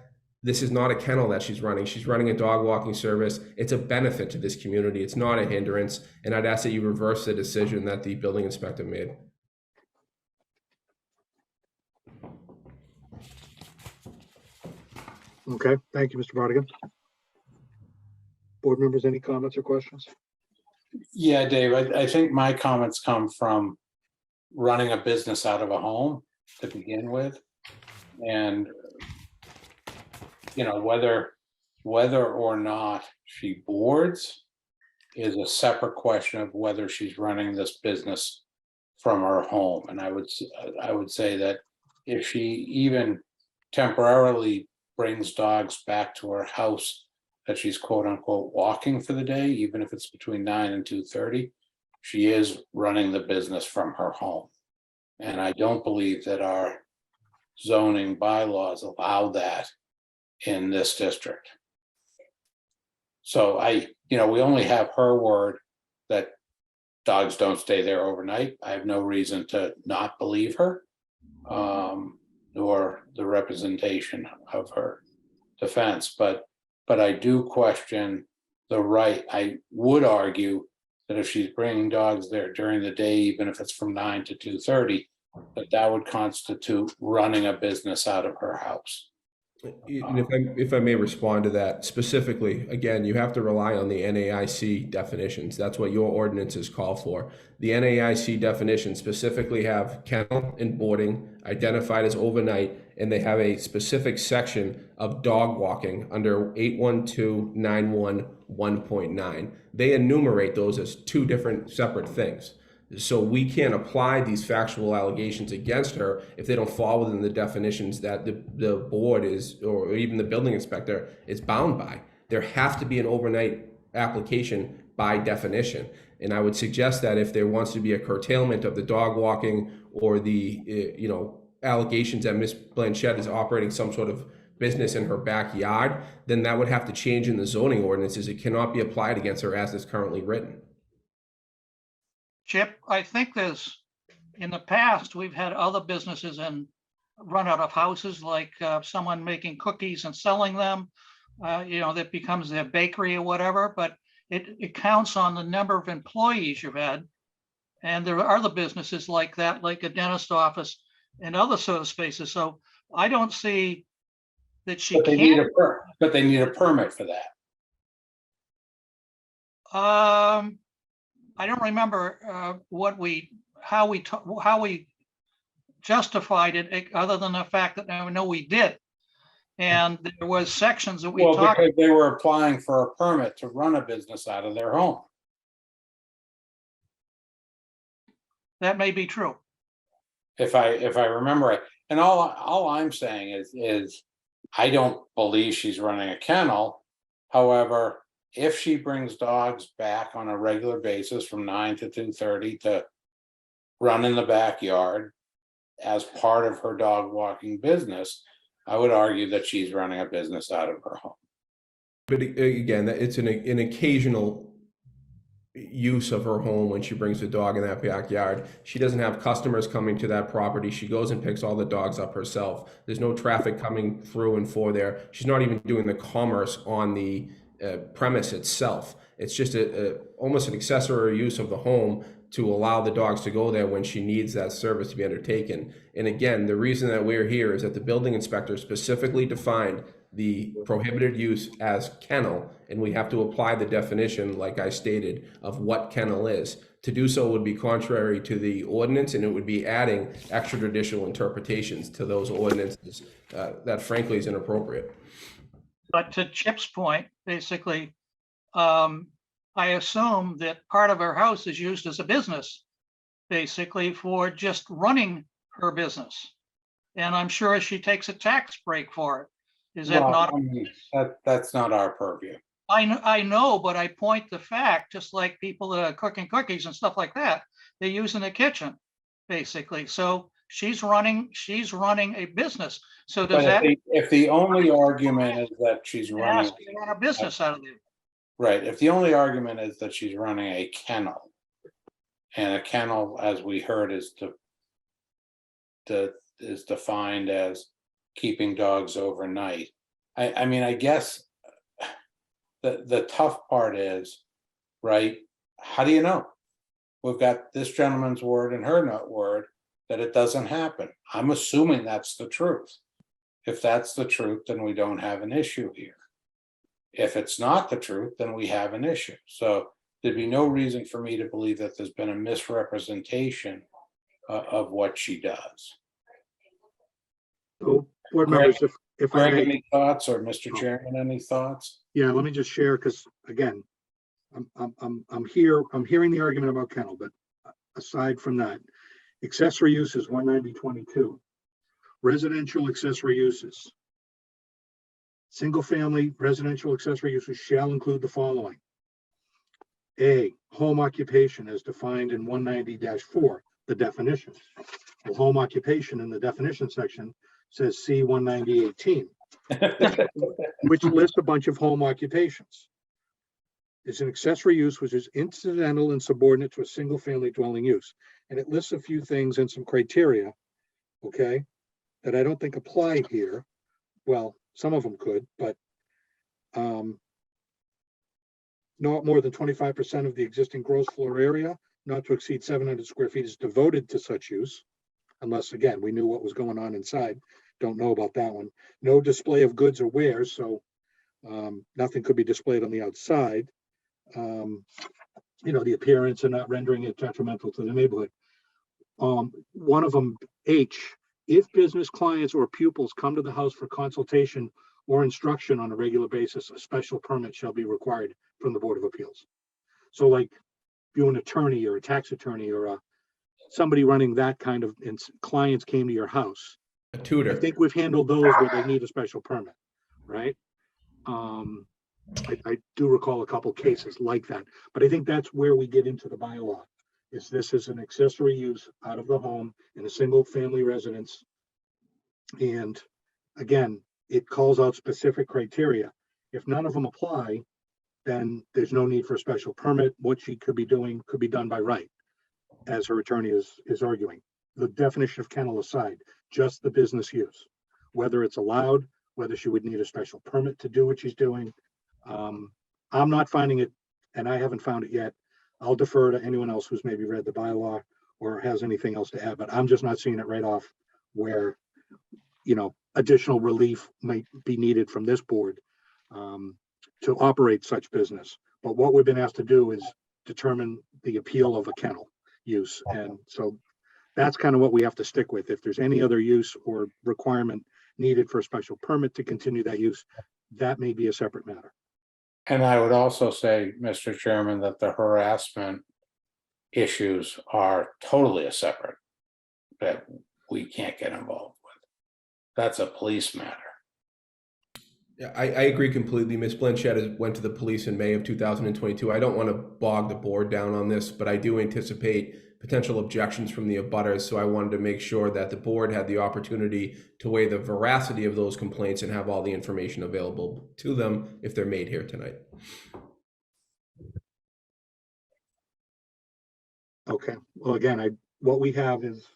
this is not a kennel that she's running. She's running a dog walking service. It's a benefit to this community. It's not a hindrance. And I'd ask that you reverse the decision that the building inspector made. Okay, thank you, Mr. Bardigan. Board members, any comments or questions? Yeah, Dave, I think my comments come from running a business out of a home to begin with. And, whether or not she boards is a separate question of whether she's running this business from her home. And I would say that if she even temporarily brings dogs back to her house, that she's quote unquote walking for the day, even if it's between 9 and 2:30, she is running the business from her home. And I don't believe that our zoning bylaws allow that in this district. So we only have her word that dogs don't stay there overnight. I have no reason to not believe her, nor the representation of her defense. But I do question the right. I would argue that if she's bringing dogs there during the day, even if it's from 9 to 2:30, that would constitute running a business out of her house. And if I may respond to that specifically, again, you have to rely on the NAIC definitions. That's what your ordinances call for. The NAIC definitions specifically have kennel and boarding identified as overnight, and they have a specific section of dog walking under 81291.1.9. They enumerate those as two different separate things. So we can't apply these factual allegations against her if they don't fall within the definitions that the board is, or even the building inspector is bound by. There have to be an overnight application by definition. And I would suggest that if there wants to be a curtailment of the dog walking or the, allegations that Ms. Blanchette is operating some sort of business in her backyard, then that would have to change in the zoning ordinances. It cannot be applied against her as it's currently written. Chip, I think in the past, we've had other businesses run out of houses, like someone making cookies and selling them, that becomes their bakery or whatever, but it counts on the number of employees you've had. And there are other businesses like that, like a dentist office and other sort of spaces. So I don't see that she But they need a permit for that. I don't remember how we justified it, other than the fact that I know we did. And there was sections that we talked. Because they were applying for a permit to run a business out of their home. That may be true. If I remember it. And all I'm saying is I don't believe she's running a kennel. However, if she brings dogs back on a regular basis from 9 to 2:30 to run in the backyard as part of her dog walking business, I would argue that she's running a business out of her home. But again, it's an occasional use of her home when she brings the dog in that backyard. She doesn't have customers coming to that property. She goes and picks all the dogs up herself. There's no traffic coming through and for there. She's not even doing the commerce on the premise itself. It's just almost an accessory use of the home to allow the dogs to go there when she needs that service to be undertaken. And again, the reason that we're here is that the building inspector specifically defined the prohibited use as kennel, and we have to apply the definition, like I stated, of what kennel is. To do so would be contrary to the ordinance, and it would be adding extrajudicial interpretations to those ordinances that frankly is inappropriate. But to Chip's point, basically, I assume that part of her house is used as a business, basically for just running her business. And I'm sure she takes a tax break for it. Is that not? I mean, that's not our purview. I know, but I point the fact, just like people that are cooking cookies and stuff like that, they use in the kitchen, basically. So she's running a business. So does that? If the only argument is that she's running a business out of there. Right. If the only argument is that she's running a kennel, and a kennel, as we heard, is defined as keeping dogs overnight. I mean, I guess the tough part is, right? How do you know? We've got this gentleman's word and her word that it doesn't happen. I'm assuming that's the truth. If that's the truth, then we don't have an issue here. If it's not the truth, then we have an issue. So there'd be no reason for me to believe that there's been a misrepresentation of what she does. So, board Greg- members, if I Greg, may, any thoughts, or Mr. Chairman, any thoughts? yeah, let me just share, because again, I'm hearing the argument about kennel, but aside from that, accessory uses 190.22. Residential accessory uses. Single-family residential accessory uses shall include the following. A, home occupation as defined in 190-4, the definitions. Well, home occupation in the definition section says C 190-18, which lists a bunch of home occupations. Is an accessory use which is incidental and subordinate to a single-family dwelling use. And it lists a few things and some criteria, okay, that I don't think apply here. Well, some of them could, but not more than 25% of the existing gross floor area, not to exceed 700 square feet is devoted to such use. Unless, again, we knew what was going on inside. Don't know about that one. No display of goods or wares, so nothing could be displayed on the outside. The appearance and not rendering it detrimental to the neighborhood. One of them, H, if business clients or pupils come to the house for consultation or instruction on a regular basis, a special permit shall be required from the Board of Appeals. So like if you're an attorney or a tax attorney or somebody running that kind of, and clients came to your house, A I tutor. think we've handled those where they need a special permit, right? I do recall a couple cases like that, but I think that's where we get into the bylaw. Is this is an accessory use out of the home in a single family residence. And again, it calls out specific criteria. If none of them apply, then there's no need for a special permit. What she could be doing could be done by right, as her attorney is arguing. The definition of kennel aside, just the business use, whether it's allowed, whether she would need a special permit to do what she's doing. I'm not finding it, and I haven't found it yet. I'll defer to anyone else who's maybe read the bylaw or has anything else to add, but I'm just not seeing it right off where, additional relief might be needed from this board to operate such business. But what we've been asked to do is determine the appeal of a kennel use. And so that's kind of what we have to stick with. If there's any other use or requirement needed for a special permit to continue that use, that may be a separate matter. And I would also say, Mr. Chairman, that the harassment issues are totally a separate, that we can't get involved with. That's a police matter. Yeah, I agree completely. Ms. Blanchett went to the police in May of 2022. I don't want to bog the board down on this, but I do anticipate potential objections from the abutters. So I wanted to make sure that the board had the opportunity to weigh the veracity of those complaints and have all the information available to them if they're made here tonight. Okay, well, again, what we have is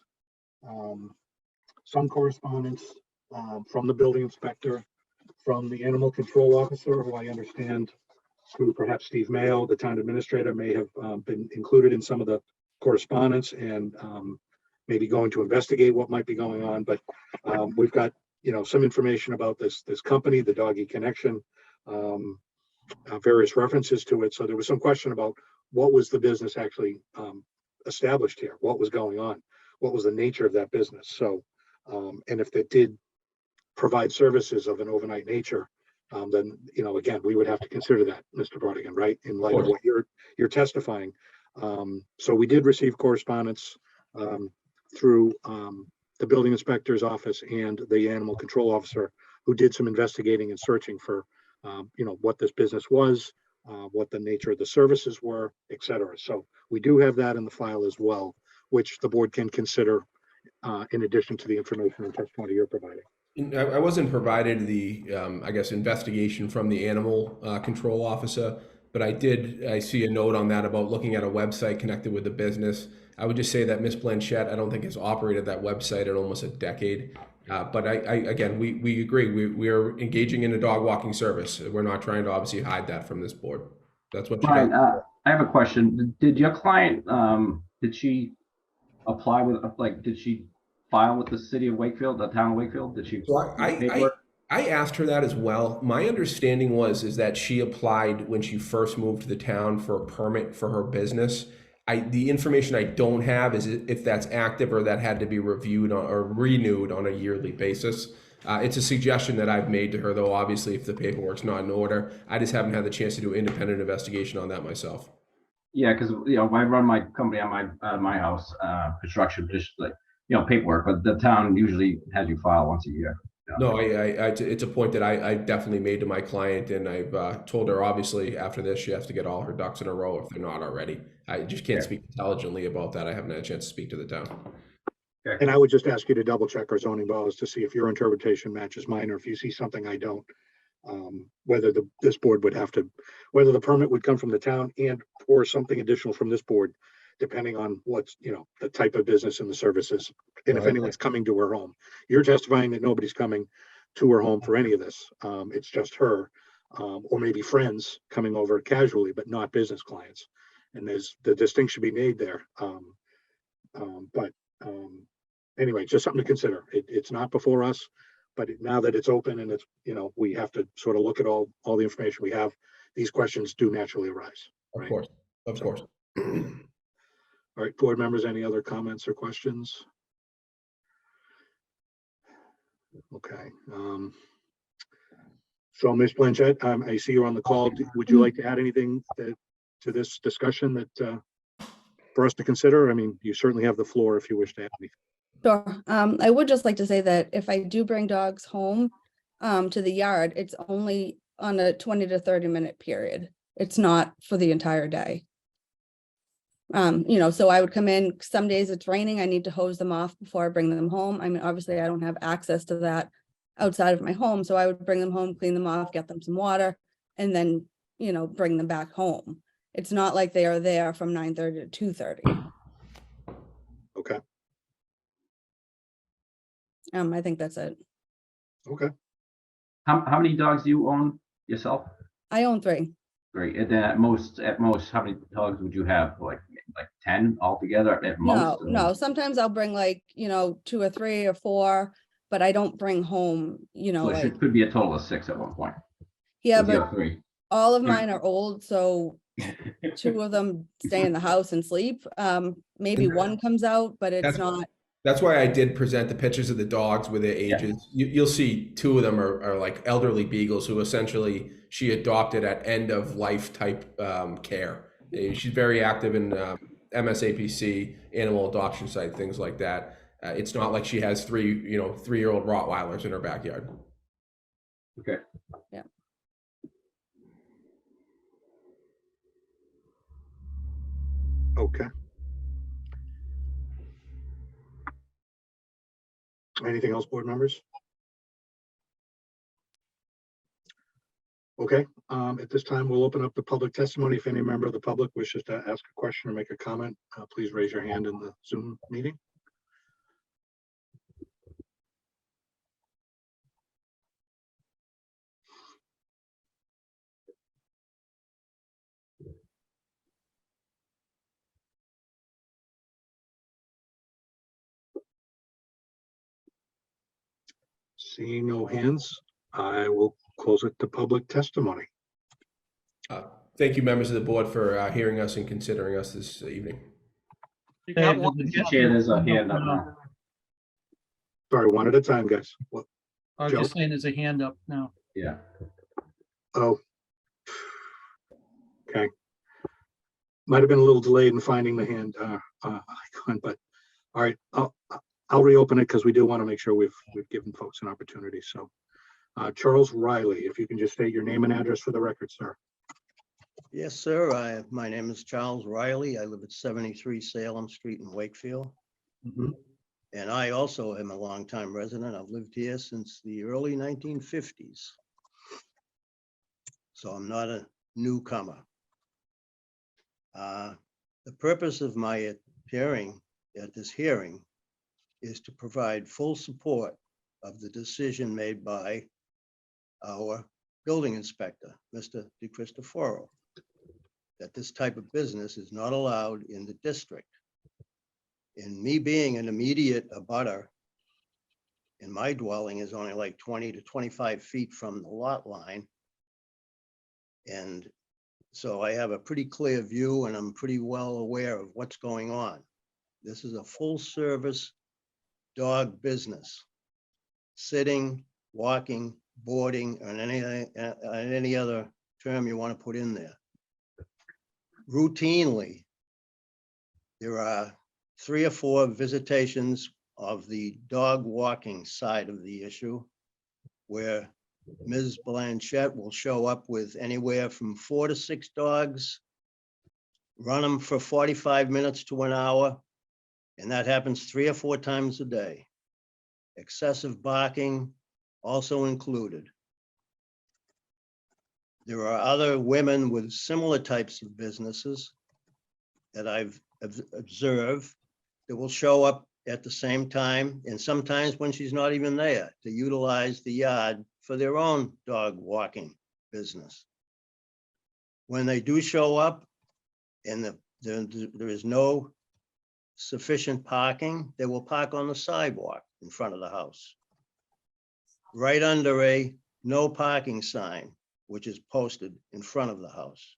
some correspondence from the building inspector, from the animal control officer, who I understand, through perhaps Steve Mayo, the town administrator, may have been included in some of the correspondence and maybe going to investigate what might be going on. But we've got, some information about this company, the Doggy Connection, various references to it. So there was some question about what was the business actually established here, what was going on, what was the nature of that business. So, and if it did provide services of an overnight nature, then, again, we would have to consider that, Mr. Brodigan, right? In light of what you're testifying. So we did receive correspondence through the building inspector's office and the animal control officer, who did some investigating and searching for, what this business was, what the nature of the services were, et cetera. So we do have that in the file as well, which the board can consider in addition to the information and testimony you're providing. I wasn't provided the, investigation from the animal control officer, but I see a note on that about looking at a website connected with the business. I would just say that Ms. Blanchett, I don't think has operated that website in almost a decade. But we agree. We are engaging in a dog walking service. We're not trying to obviously hide that from this board. That's what she does. I have a question. Did your client, did she apply with, did she file with the city of Wakefield, the town of Wakefield? Did she? So paperwork? I asked her that as well. My understanding is that she applied when she first moved to the town for a permit for her business. The information I don't have is if that's active or that had to be reviewed or renewed on a yearly basis. It's a suggestion that I've made to her, though, obviously, if the paperwork's not in order. I just haven't had the chance to do independent investigation on that myself. Yeah, because I run my company on my house, construction, just like paperwork, but the town usually has you file once a year. No, it's a point that I definitely made to my client, and I've told her, obviously, after this, she has to get all her ducks in a row if they're not already. I just can't speak intelligently about that. I haven't had a chance to speak to the town. And I would just ask you to double check our zoning bylaws to see if your interpretation matches mine, or if you see something I don't. Whether this board would have to, whether the permit would come from the town and or something additional from this board, depending on what's, the type of business and the services. And if anyone's coming to her home, you're testifying that nobody's coming to her home for any of this. It's just her, or maybe friends coming over casually, but not business clients. And there's the distinction to be made there. Anyway, just something to consider. It's not before us, but now that it's open and it's, we have to sort of look at all the information we have. These questions do naturally arise. Of right? course, of course. All right, board members, any other comments or questions? Okay. So Ms. Blanchett, I see you're on the call. Would you like to add anything to this discussion that for us to consider? I mean, you certainly have the floor if you wish to add anything. Sure. I would just like to say that if I do bring dogs home to the yard, it's only on a 20 to 30-minute period. It's not for the entire day. So I would come in, some days it's raining, I need to hose them off before I bring them home. I mean, obviously I don't have access to that outside of my home. So I would bring them home, clean them off, get them some water, and then, bring them back home. It's not like they are there from 9:30 to 2:30. Okay. I think that's it. Okay. How many dogs do you own yourself? I own 3. Great. And then at most, how many dogs would you have? Like 10 altogether at most? No. Sometimes I'll bring 2 or 3 or 4, but I don't bring home, So it could be a total of 6 at one point. Yeah, If you but have 3. all of mine are old, so 2 of them stay in the house and sleep. Maybe one comes out, but it's not. That's why I did present the pictures of the dogs with their ages. Yeah. You'll see 2 of them are like elderly beagles who essentially she adopted at end of life type care. She's very active in MSAPC, animal adoption site, things like that. It's not like she has 3-year-old Rottweilers in her backyard. Okay. Yeah. Okay. Anything else, board members? Okay, at this time, we'll open up the public testimony. If any member of the public wishes to ask a question or make a comment, please raise your hand in the Zoom meeting. Seeing no hands, I will close it to public testimony. Thank you, members of the board, for hearing us and considering us this evening. You got one. Chair, there's a hand up now. Sorry, one at a time, guys. What? I was just saying there's a hand up now. Yeah. Oh. Okay. Might have been a little delayed in finding the hand icon, but all right, I'll reopen it because we do want to make sure we've given folks an opportunity. So Charles Riley, if you can just state your name and address for the record, sir. Yes, sir. My name is Charles Riley. I live at 73 Salem Street in Wakefield. Mm-hmm. And I also am a longtime resident. I've lived here since the early 1950s. So I'm not a newcomer. The purpose of my appearing at this hearing is to provide full support of the decision made by our building inspector, Mr. DeCristoforo, that this type of business is not allowed in the district. And me being an immediate abutter And my dwelling is only like 20 to 25 feet from the lot line. And so I have a pretty clear view and I'm pretty well aware of what's going on. This is a full service dog business. Sitting, walking, boarding, and any other term you want to put in there. Routinely, there are 3 or 4 visitations of the dog walking side of the issue, where Ms. Blanchette will show up with anywhere from 4 to 6 dogs, run them for 45 minutes to an hour, and that happens 3 or 4 times a day. Excessive barking also included. There are other women with similar types of businesses that I've observed that will show up at the same time, and sometimes when she's not even there, to utilize the yard for their own dog walking business. When they do show up and there is no sufficient parking, they will park on the sidewalk in front of the house, right under a no parking sign, which is posted in front of the house.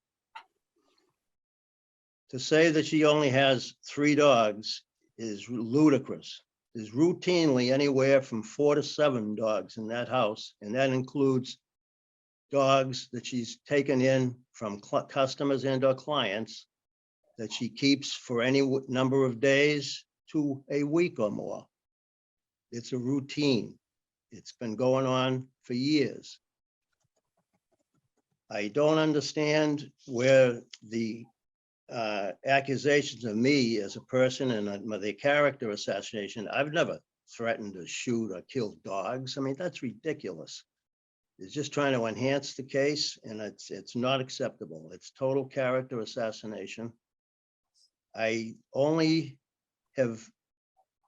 To say that she only has 3 dogs is ludicrous. There's routinely anywhere from 4 to 7 dogs in that house, and that includes dogs that she's taken in from customers and or clients that she keeps for any number of days to a week or more. It's a routine. It's been going on for years. I don't understand where the accusations of me as a person and the character assassination. I've never threatened to shoot or kill dogs. I mean, that's ridiculous. It's just trying to enhance the case, and it's not acceptable. It's total character assassination. I only have,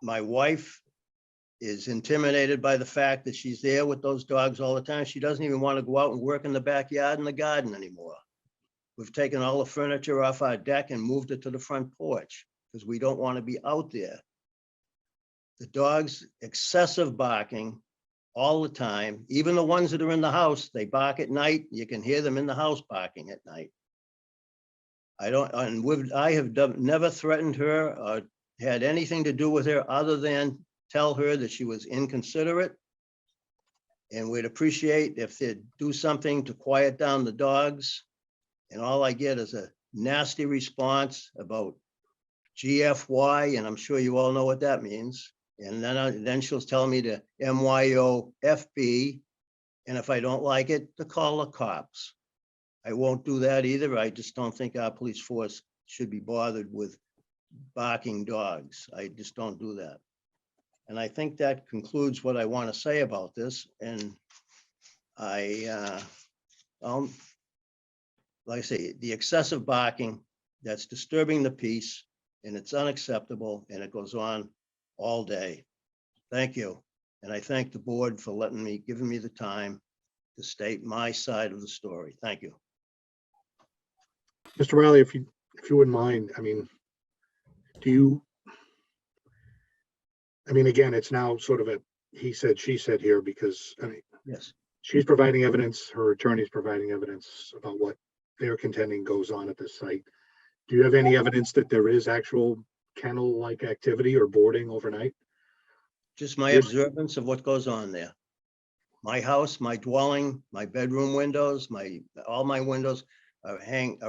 my wife is intimidated by the fact that she's there with those dogs all the time. She doesn't even want to go out and work in the backyard and the garden anymore. We've taken all the furniture off our deck and moved it to the front porch because we don't want to be out there. The dogs, excessive barking all the time, even the ones that are in the house, they bark at night. You can hear them in the house barking at night. I have never threatened her or had anything to do with her other than tell her that she was inconsiderate. And we'd appreciate if they'd do something to quiet down the dogs. And all I get is a nasty response about GFY, and I'm sure you all know what that means. And then she'll tell me to MYOFB, and if I don't like it, to call the cops. I won't do that either. I just don't think our police force should be bothered with barking dogs. I just don't do that. And I think that concludes what I want to say about this. And like I say, the excessive barking, that's disturbing the peace, and it's unacceptable, and it goes on all day. Thank you. And I thank the board for giving me the time to state my side of the story. Thank you. Mr. Riley, if you wouldn't mind, I mean, again, it's now sort of a he said, she said here, because I mean, yes, she's providing evidence, her attorney's providing evidence about what they're contending goes on at this site. Do you have any evidence that there is actual kennel-like activity or boarding overnight? Just my observance of what goes on there. My house, my dwelling, my bedroom windows, all my windows are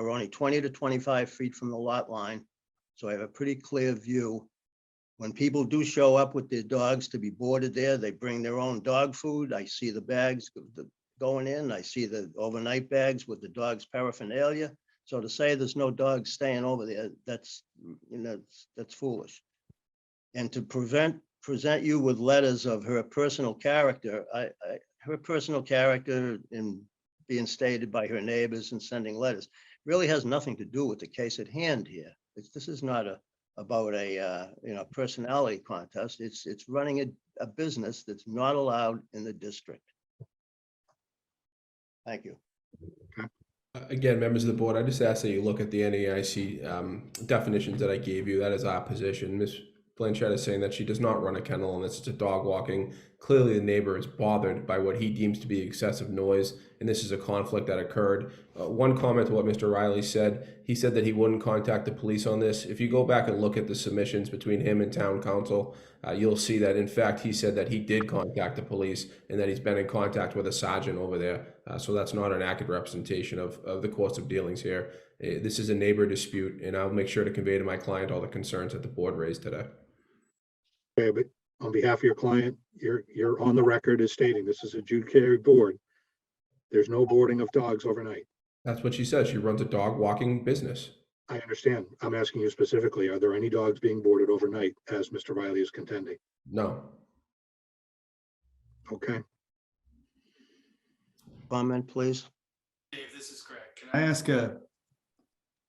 only 20 to 25 feet from the lot line. So I have a pretty clear view. When people do show up with their dogs to be boarded there, they bring their own dog food. I see the bags going in. I see the overnight bags with the dog's paraphernalia. So to say there's no dogs staying over there, that's foolish. And to present you with letters of her personal character, her personal character in being stated by her neighbors and sending letters really has nothing to do with the case at hand here. This is not about a personality contest. It's running a business that's not allowed in the district. Thank you. Again, members of the board, I just ask that you look at the NAIC definitions that I gave you. That is our position. Ms. Blanchett is saying that she does not run a kennel and this is a dog walking. Clearly, the neighbor is bothered by what he deems to be excessive noise, and this is a conflict that occurred. One comment to what Mr. Riley said, he said that he wouldn't contact the police on this. If you go back and look at the submissions between him and town council, you'll see that, in fact, he said that he did contact the police and that he's been in contact with a sergeant over there. So that's not an accurate representation of the course of dealings here. This is a neighbor dispute, and I'll make sure to convey to my client all the concerns that the board raised today. Okay, but on behalf of your client, you're on the record as stating this is a adjudicatory board. There's no boarding of dogs overnight. That's what she says. She runs a dog walking business. I understand. I'm asking you specifically, are there any dogs being boarded overnight as Mr. Riley is contending? No. Okay. Comment, please. Dave, this is Greg. Can I ask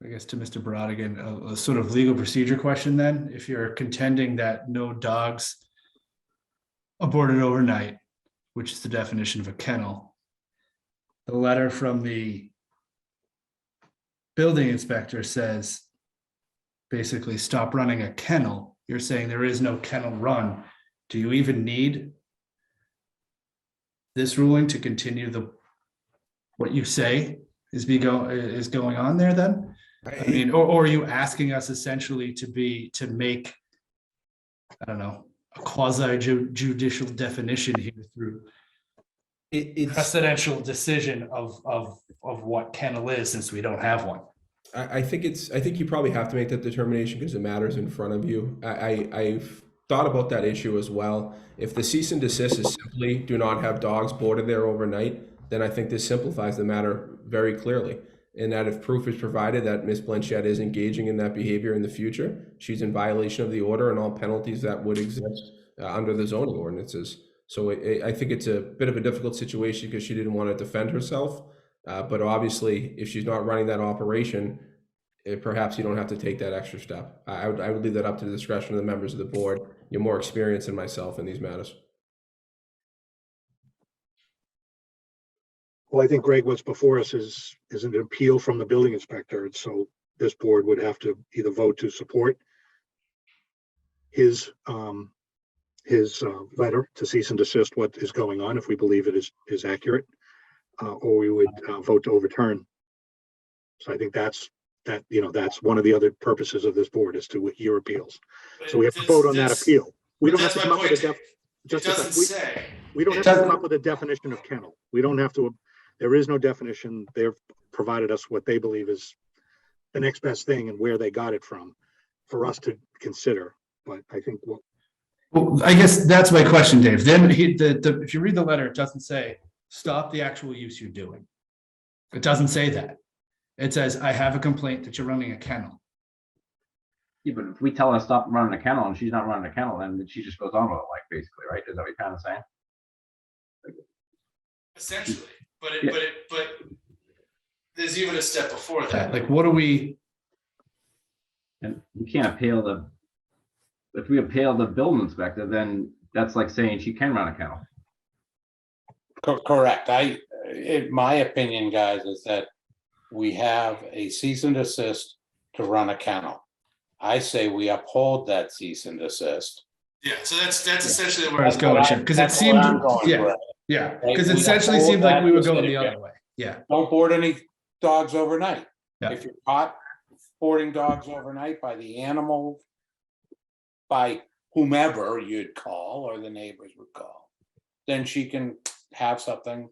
I guess to Mr. Brodigan, a sort of legal procedure question then? If you're contending that no dogs are boarded overnight, which is the definition of a kennel, the letter from the building inspector says, basically, stop running a kennel. You're saying there is no kennel run. Do you even need this ruling to continue what you say is going on there then? I mean, or are you asking us essentially to make, I don't know, a quasi judicial definition here through It's precedential decision of what kennel is, since we don't have one? I think you probably have to make that determination because it matters in front of you. I've thought about that issue as well. If the cease and desist is simply do not have dogs boarded there overnight, then I think this simplifies the matter very clearly. And that if proof is provided that Ms. Blanchett is engaging in that behavior in the future, she's in violation of the order and all penalties that would exist under the zoning ordinances. So I think it's a bit of a difficult situation because she didn't want to defend herself. But obviously, if she's not running that operation, perhaps you don't have to take that extra step. I would leave that up to the discretion of the members of the board. You're more experienced than myself in these matters. Well, I think, Greg, what's before us is an appeal from the building inspector. And so this board would have to either vote to support his letter to cease and desist what is going on, if we believe it is accurate, or we would vote to overturn. So I think that's one of the other purposes of this board is to hear appeals. So we have to vote on that appeal. We don't have to come up with we don't have to come up with a definition of kennel. We don't have to. There is no definition. They've provided us what they believe is the next best thing and where they got it from for us to consider. But I think Well, I guess that's my question, Dave. Then if you read the letter, it doesn't say stop the actual use you're doing. It doesn't say that. It says, I have a complaint that you're running a kennel. Yeah, but if we tell her to stop running a kennel and she's not running a kennel, then she just goes on with it, like, basically, right? Is that what you're kind of saying? Essentially, but Yeah. but there's even a step before that. Like, what do we? And we can't appeal if we appeal the building inspector, then that's like saying she can run a kennel. Correct. In my opinion, guys, is that we have a cease and desist to run a kennel. I say we uphold that cease and desist. Yeah, so that's essentially where I was going, Chip, because it seemed, yeah, because it essentially seemed like we were going the other way. Yeah. Don't board any dogs overnight. Yeah. If you're caught boarding dogs overnight by the animal, by whomever you'd call or the neighbors would call, then she can have something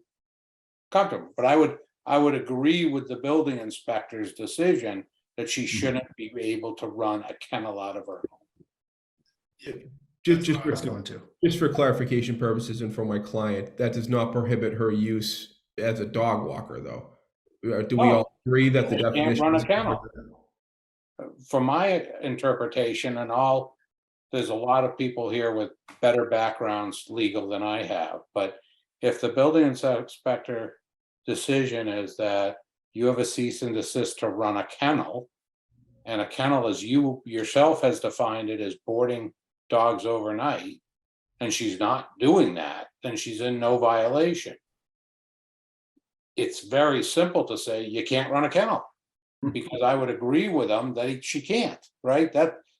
comfortable. But I would agree with the building inspector's decision that she shouldn't be able to run a kennel out of her home. Just for clarification purposes and for my client, that does not prohibit her use as a dog walker, though. Do we all agree that the definition can't run a kennel? From my interpretation there's a lot of people here with better backgrounds legal than I have, but if the building inspector decision is that you have a cease and desist to run a kennel, and a kennel, as you yourself has defined it, as boarding dogs overnight, and she's not doing that, then she's in no violation. It's very simple to say you can't run a kennel, because I would agree with them that she can't, right?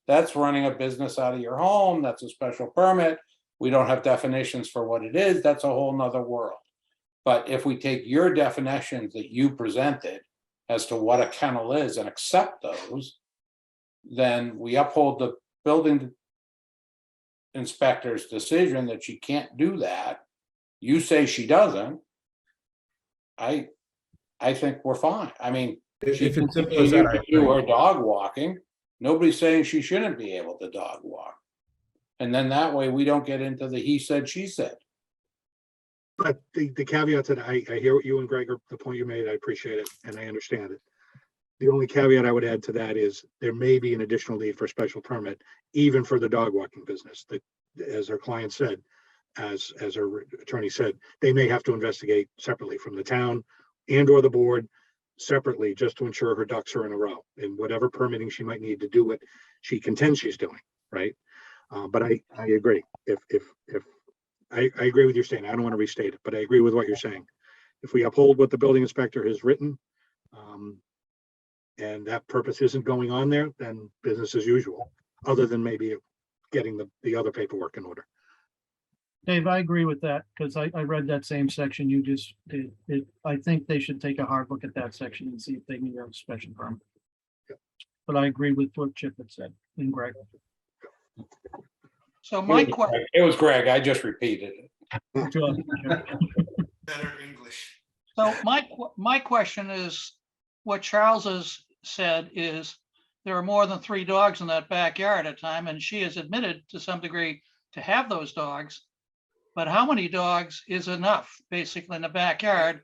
That's running a business out of your home. That's a special permit. We don't have definitions for what it is. That's a whole nother world. But if we take your definitions that you presented as to what a kennel is and accept those, then we uphold the building inspector's decision that she can't do that. You say she doesn't. I think we're fine. I mean, she If can it's simple as that, continue I to do agree. her dog walking. Nobody's saying she shouldn't be able to dog walk. And then that way we don't get into the he said, she said. But the caveat that I hear what you and Greg, the point you made, I appreciate it and I understand it. The only caveat I would add to that is there may be an additional need for a special permit, even for the dog walking business. That, as our client said, as our attorney said, they may have to investigate separately from the town and or the board separately, just to ensure her ducks are in a row and whatever permitting she might need to do what she contends she's doing, right? But I agree. If I agree with your statement. I don't want to restate it, but I agree with what you're saying. If we uphold what the building inspector has written, and that purpose isn't going on there, then business as usual, other than maybe getting the other paperwork in order. Dave, I agree with that, because I read that same section you just did. I think they should take a hard look at that section and see if they need a special permit. But I agree with what Chip had said and Greg. So my question. It was Greg. I just repeated it. Better English. So my question is, what Charles has said is there are more than 3 dogs in that backyard at a time, and she has admitted to some degree to have those dogs. But how many dogs is enough, basically, in the backyard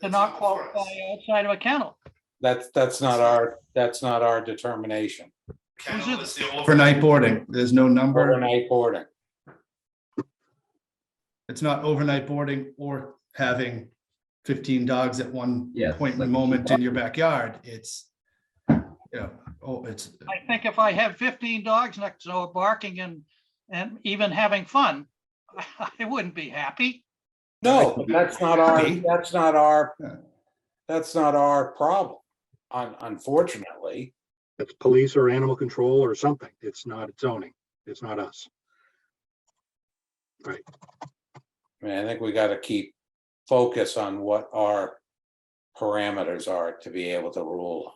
to not qualify outside of a kennel? That's not our determination. Kennel is the overnight boarding. There's no number. Overnight boarding. It's not overnight boarding or having 15 dogs at one Yes, point in the like- moment in your backyard. It's, it's, I think if I have 15 dogs next door barking and even having fun, I wouldn't be happy. No, that's not our problem. Unfortunately. It's police or animal control or something. It's not zoning. It's not us. Right. I mean, I think we got to keep focus on what our parameters are to be able to rule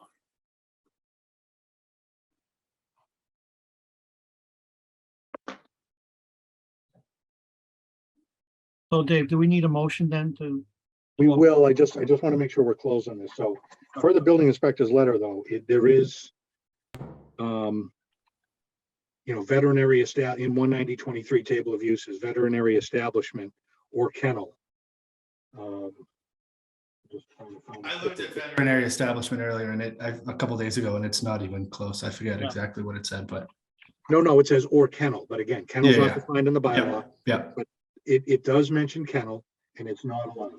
on. So Dave, do we need a motion then to? We will. I just want to make sure we're closed on this. So for the building inspector's letter, though, there is, veterinary in 19023 table of uses, veterinary establishment or kennel. Just trying to find I looked at veterinary establishment earlier and a couple days ago, and it's not even close. I forget exactly what it said, but. No, it says or kennel, but again, kennel's Yeah, not defined in the bylaw. Yeah. But it does mention kennel and it's not allowed,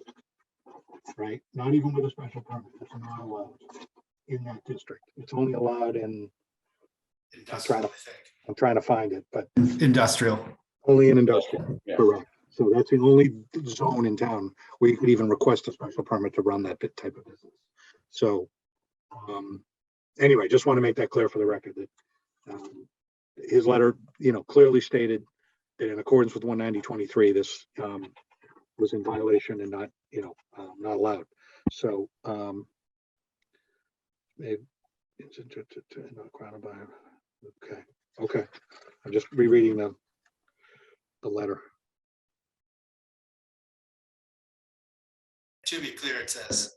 right? Not even with a special permit, it's not allowed in that district. It's only allowed in, I'm trying to find it, but Industrial. only in industrial, Yeah. correct. So that's the only zone in town where you could even request a special permit to run that type of business. So, anyway, just want to make that clear for the record that his letter, clearly stated that in accordance with 19023, this was in violation and not, not allowed. So, okay. I'm just rereading the letter. To be clear, it says,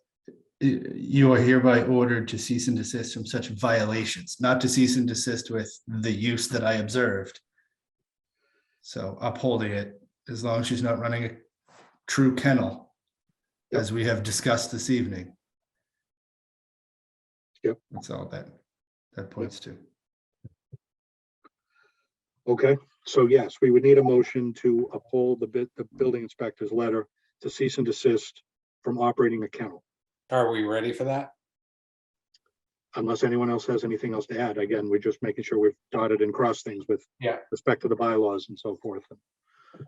you are hereby ordered to cease and desist from such violations, not to cease and desist with the use that I observed. So upholding it, as long as she's not running a true kennel, as we have discussed this evening. Yep. That's all that points to. Okay, so yes, we would need a motion to uphold the building inspector's letter to cease and desist from operating a kennel. Are we ready for that? Unless anyone else has anything else to add. Again, we're just making sure we've dotted and crossed things with respect to the bylaws and so forth.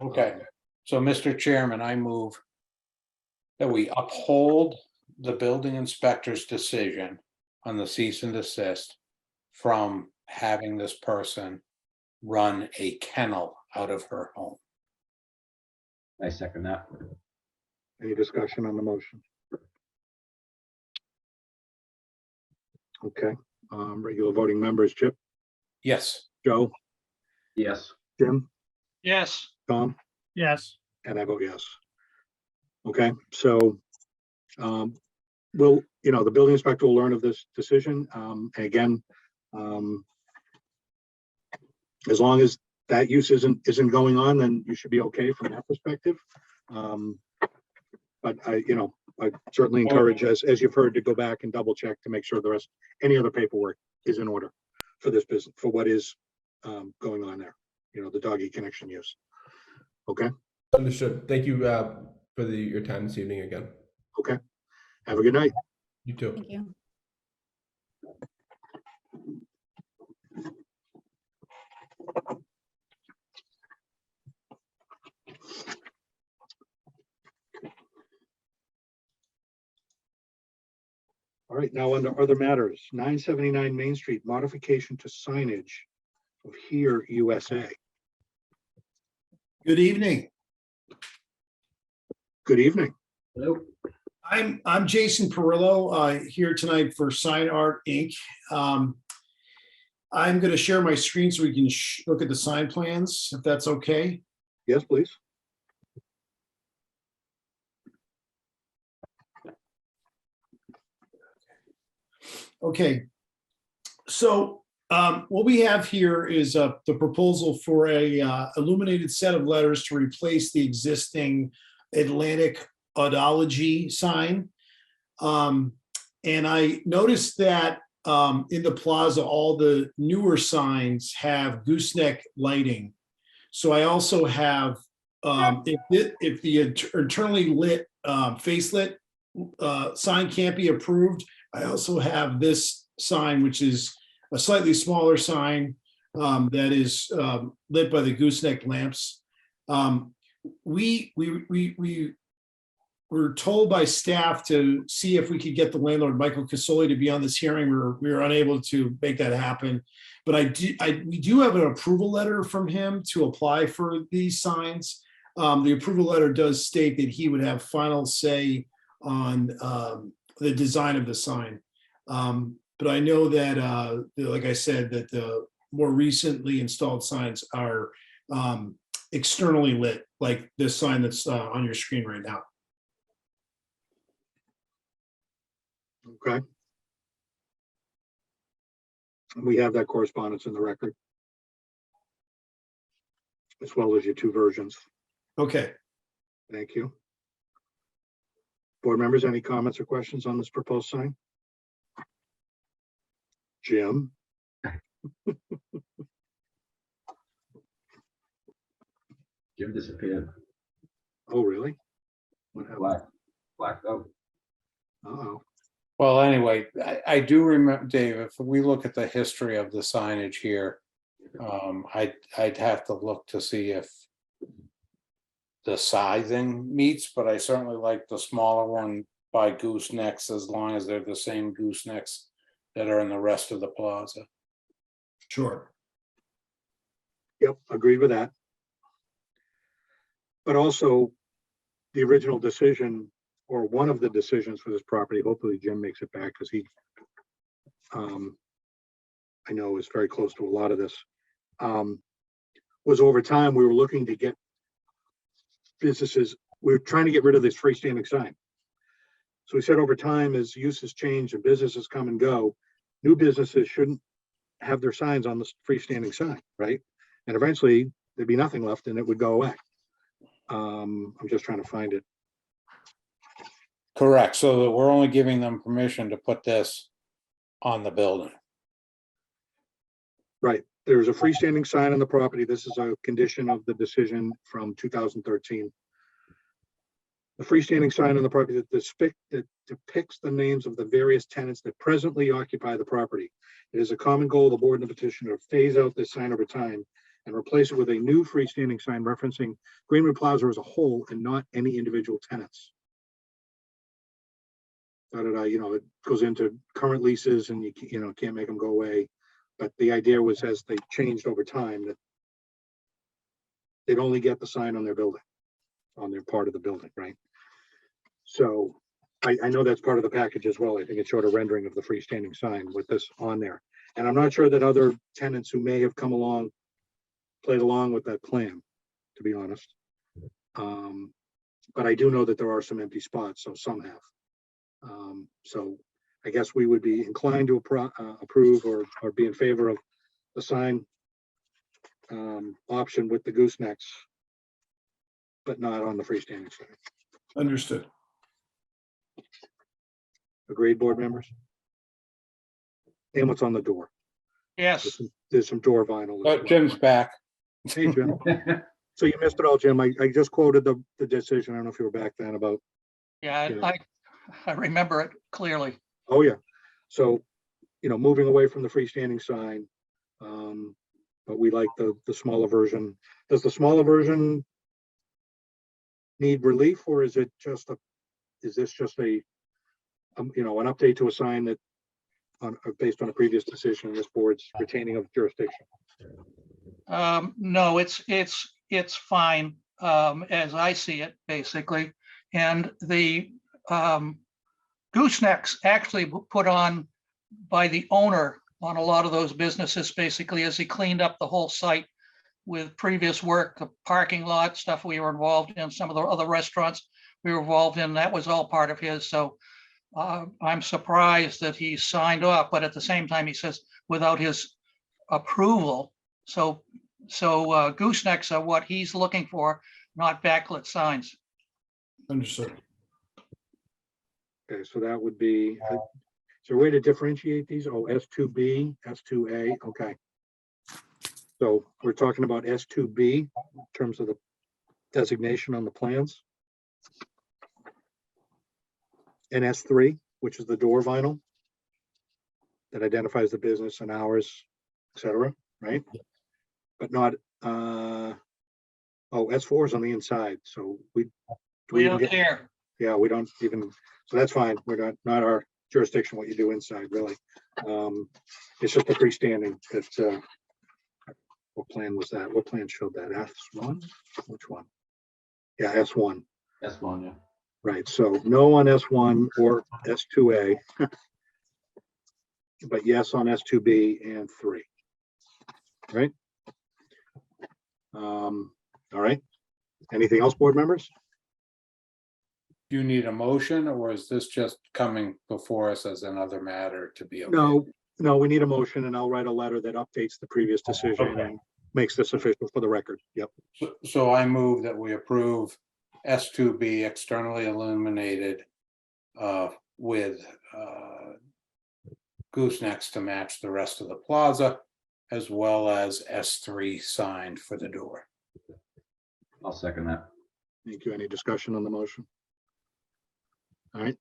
Okay, so Mr. Chairman, I move that we uphold the building inspector's decision on the cease and desist from having this person run a kennel out of her home. I second that. Any discussion on the motion? Okay, regular voting members, Chip, Yes. Joe, Yes. Jim, yes, Tom, Yes. and I vote yes. Okay, so we'll, the building inspector will learn of this decision. And again, as long as that use isn't going on, then you should be okay from that perspective. But I certainly encourage, as you've heard, to go back and double check to make sure any other paperwork is in order for this business, for what is going on there, the doggy connection use. Okay, Understood. Thank you for your time this evening again. okay. Have a good night. You too. Thank you. All right, now under other matters, 979 Main Street, modification to signage of Here USA. Good evening. Good evening. Hello. I'm Jason Perillo, here tonight for Sign Art Inc. I'm going to share my screen so we can look at the sign plans, if that's okay. Yes, please. Okay. So what we have here is the proposal for a illuminated set of letters to replace the existing Atlantic Audiology sign. And I noticed that in the plaza, all the newer signs have gooseneck lighting. So I also have, if the internally lit, face lit sign can't be approved, I also have this sign, which is a slightly smaller sign that is lit by the gooseneck lamps. We were told by staff to see if we could get the landlord, Michael Casoli, to be on this hearing. We were unable to make that happen. But we do have an approval letter from him to apply for these signs. The approval letter does state that he would have final say on the design of the sign. But I know that, like I said, that the more recently installed signs are externally lit, like this sign that's on your screen right now. Okay. We have that correspondence in the record, as well as your two versions. Okay. Thank you. Board members, any comments or questions on this proposed sign? Jim? Jim disappeared. Oh, really? What happened? Blacked out. Uh-oh. Well, anyway, I do remember, Dave, if we look at the history of the signage here, I'd have to look to see if the sizing meets, but I certainly like the smaller one by goosenecks, as long as they're the same goosenecks that are in the rest of the plaza. Sure. Yep, agreed with that. But also, the original decision, or one of the decisions for this property, hopefully Jim makes it back, because he, I know, is very close to a lot of this, was over time, we were looking to get businesses, we were trying to get rid of this freestanding sign. So we said over time, as uses change and businesses come and go, new businesses shouldn't have their signs on the freestanding sign, right? And eventually there'd be nothing left and it would go away. I'm just trying to find it. Correct, so that we're only giving them permission to put this on the building. Right, there's a freestanding sign on the property. This is a condition of the decision from 2013. The freestanding sign on the property that depicts the names of the various tenants that presently occupy the property. It is a common goal of the board and the petitioner to phase out this sign over time and replace it with a new freestanding sign referencing Greenwood Plaza as a whole and not any individual tenants. It goes into current leases and you can't make them go away. But the idea was, as they changed over time, that they'd only get the sign on their building, on their part of the building, right? So I know that's part of the package as well. I think it showed a rendering of the freestanding sign with this on there. And I'm not sure that other tenants who may have come along played along with that plan, to be honest. But I do know that there are some empty spots, so some have. So I guess we would be inclined to approve or be in favor of the sign option with the goosenecks, but not on the freestanding sign. Understood. Agreed, board members? And what's on the door? Yes, There's some door vinyl. as well. Jim's back. Hey, Jim. So you missed it all, Jim. I just quoted the decision. I don't know if you were back then about, yeah, Yeah. I remember it clearly. oh yeah. So, moving away from the freestanding sign. But we like the smaller version. Does the smaller version need relief, or is it just is this just an update to a sign that based on a previous decision in this board's retaining of jurisdiction? No, it's fine, as I see it, basically. And the goosenecks actually put on by the owner on a lot of those businesses, basically, as he cleaned up the whole site with previous work, the parking lot stuff we were involved in, some of the other restaurants we were involved in, that was all part of his. So I'm surprised that he signed off, but at the same time, he says without his approval. So goosenecks are what he's looking for, not backlit signs. Understood. Okay, so that would be, is there a way to differentiate these? Oh, S2B, S2A, okay. So we're talking about S2B in terms of the designation on the plans. And S3, which is the door vinyl that identifies the business and hours, et cetera, right? But not, S4 is on the inside, so do We even don't care. Yeah, we don't even, so that's fine. We're not our jurisdiction, what you do inside, really. It's just a freestanding, what plan was that? What plan showed that? S1? Which one? Yeah, S1. That's one, yeah. Right, so no on S1 or S2A. But yes on S2B and 3. Right? All right. Anything else, board members? Do you need a motion, or is this just coming before us as another matter to be? No, we need a motion, and I'll write a letter that updates the previous decision Okay. and makes this official for the record. Yep. So I move that we approve S2B externally illuminated with goosenecks to match the rest of the plaza, as well as S3 signed for the door. I'll second that. Thank you. Any discussion on the motion? All right,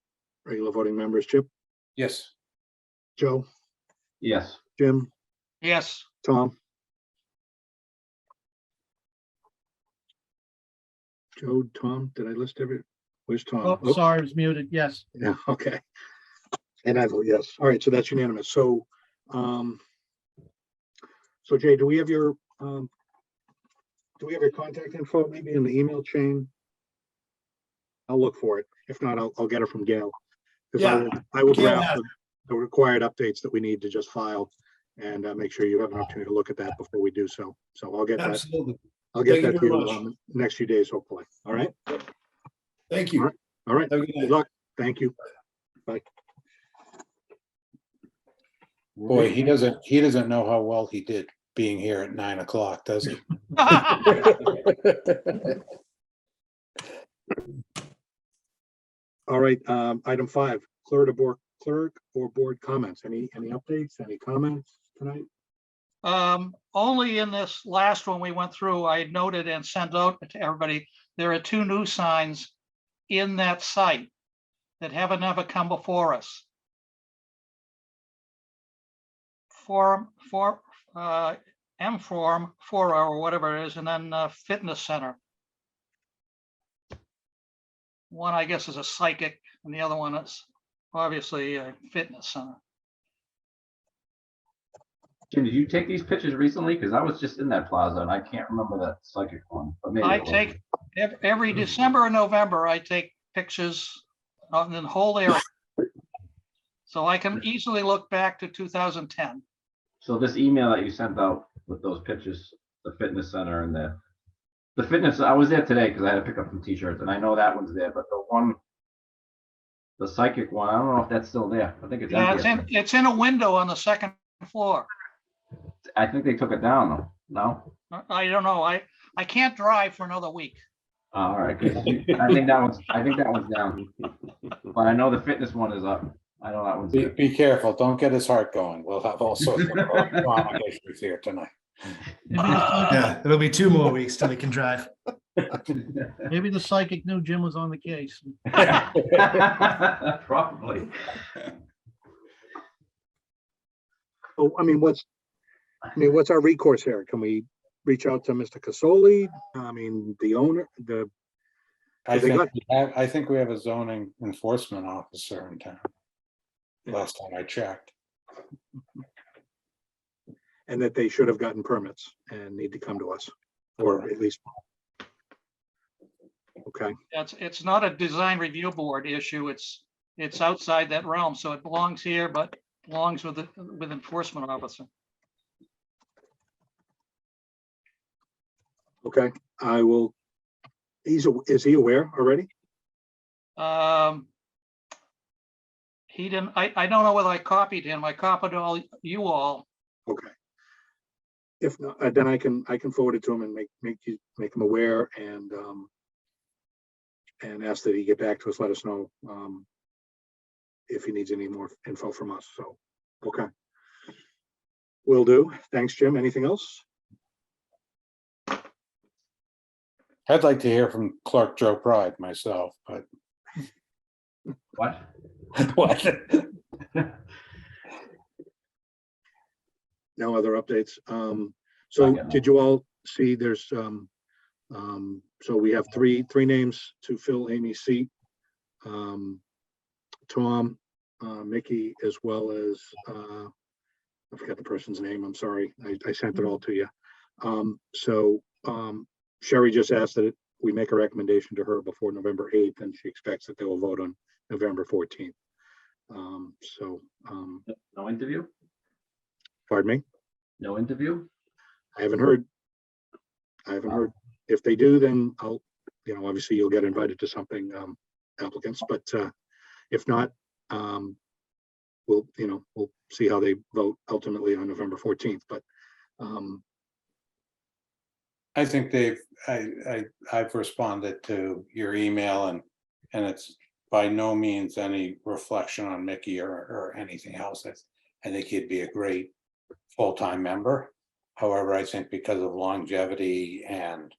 regular voting members, Chip, Yes. Joe, Yes. Jim, Yes, Tom. Joe, Tom, did I list where's Tom? Oh, sorry, I was muted. Yes. Yeah, okay. And I vote yes. All right, so that's unanimous. So, Jay, do we have your contact info maybe in the email chain? I'll look for it. If not, I'll get it from Gail. Yeah, I will Gail draft has the required updates that we need to just file and make sure you have an opportunity to look at that before we do so. So I'll get that. Absolutely. I'll get Thank you that to very you much. next few days, hopefully. All right. Thank you. All right. Have a good Good night. luck. Thank you. Bye. Boy, he doesn't know how well he did being here at 9 o'clock, does he? All right, item 5, clerk or board comments. Any updates, any comments tonight? only in this last one we went through, I noted and sent out to everybody, there are 2 new signs in that site that haven't ever come before us. M-Form, 4 or whatever it is, and then Fitness Center. One, I guess, is a psychic, and the other one is obviously a fitness center. Jim, did you take these pictures recently? Because I was just in that plaza and I can't remember that psychic one. But maybe I it was. take, every December and November, I take pictures on the whole area. So I can easily look back to 2010. So this email that you sent out with those pictures, the fitness center and the fitness, I was there today because I had to pick up some t-shirts and I know that one's there, but the one, the psychic one, I don't know if that's still there. I think it's Yeah, empty. it's in a window on the second floor. I think they took it down though. No? I don't know. I can't drive for another week. All right, 'cause I think that one's down. But I know the fitness one is up. I know that one's Be, there. be careful, don't get his heart going. We'll have all sorts of drama issues here tonight. Yeah, it'll be 2 more weeks till he can drive. Maybe the psychic knew Jim was on the case. Probably. Oh, I mean, what's our recourse here? Can we reach out to Mr. Casoli? I mean, the owner, I They think we have a zoning enforcement officer in town. Last time I checked. and that they should have gotten permits and need to come to us, or at least. Okay, It's not a design review board issue. It's outside that realm. So it belongs here, but belongs with enforcement officer. okay, I will. Is he aware already? He didn't, I don't know whether I copied him. I copied all you all. Okay. If not, then I can forward it to him and make him aware and ask that he get back to us, let us know if he needs any more info from us. So, okay. Will do. Thanks, Jim. Anything else? I'd like to hear from Clerk Joe Pride myself, but. What? What? No other updates. So did you all see there's so we have three names to fill Amy's seat. Tom, Mickey, as well as I forgot the person's name. I'm sorry. I sent it all to you. Sherry just asked that we make a recommendation to her before November 8th, and she expects that they will vote on November 14th. No interview? Pardon me? No interview? I haven't heard. If they do, then I'll, obviously you'll get invited to something, applicants, but if not, we'll see how they vote ultimately on November 14th, but I think I've responded to your email and it's by no means any reflection on Mickey or anything else. I think he'd be a great full-time member. However, I think because of longevity and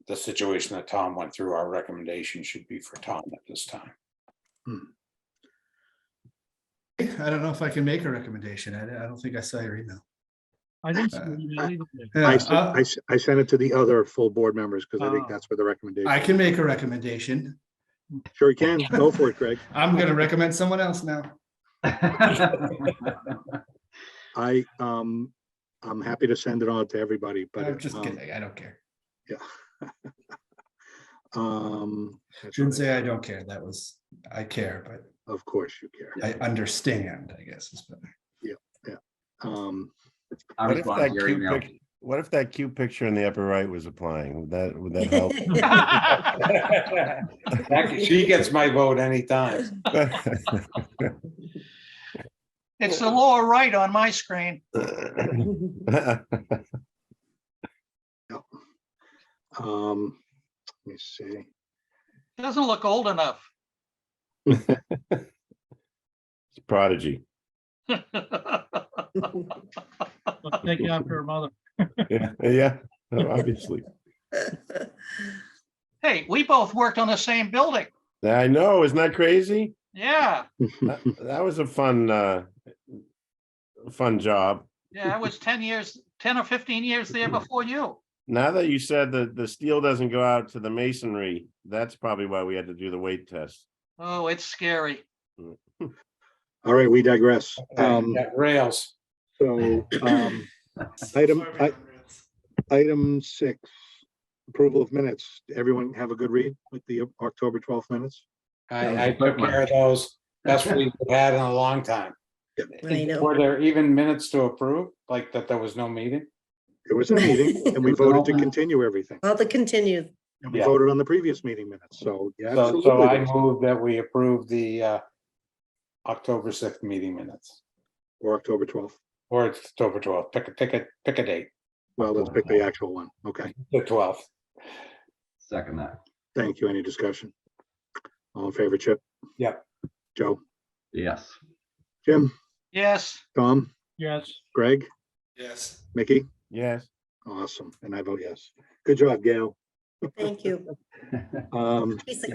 the situation that Tom went through, our recommendation should be for Tom at this time. I don't know if I can make a recommendation. I don't think I saw your email. I didn't. I sent it to the other full board members because I think that's where the recommendation. I can make a recommendation. Sure you can. Go for it, Greg. I'm going to recommend someone else now. I'm happy to send it on to everybody, but I'm just kidding. I don't care. Yeah. Shouldn't say I don't care. I care, but of course you care. I understand, I guess is better. Yeah. What if that cute picture in the upper right was applying? Would that help? She gets my vote anytime. It's the lower right on my screen. Let me see. Doesn't look old enough. It's Prodigy. I'll take you after her mother. Yeah, obviously. Hey, we both worked on the same building. I know, isn't that crazy? Yeah. That was a fun job. Yeah, I was 10 or 15 years there before you. Now that you said that the steel doesn't go out to the masonry, that's probably why we had to do the weight test. Oh, it's scary. All right, we digress. Yeah, rails. So, item 6, approval of minutes. Everyone have a good read with the October 12th minutes? I took care of those. Best we've had in a long time. I know. Were there even minutes to approve, like that there was no meeting? There was a meeting and we voted to continue everything. Well, the continued. And we Yeah. voted on the previous meeting minutes, so yeah. So absolutely. I move that we approve the October 6th meeting minutes, Or October 12th. or it's October 12th. Pick a date, Well, let's pick the actual one. Okay, the 12th. Second that. thank you. Any discussion? All in favor, Chip? Yep. Joe? Yes. Jim? Yes. Tom? Yes. Greg? Yes. Mickey? Yes. Awesome, and I vote yes. Good job, Gail. Thank you. Piece of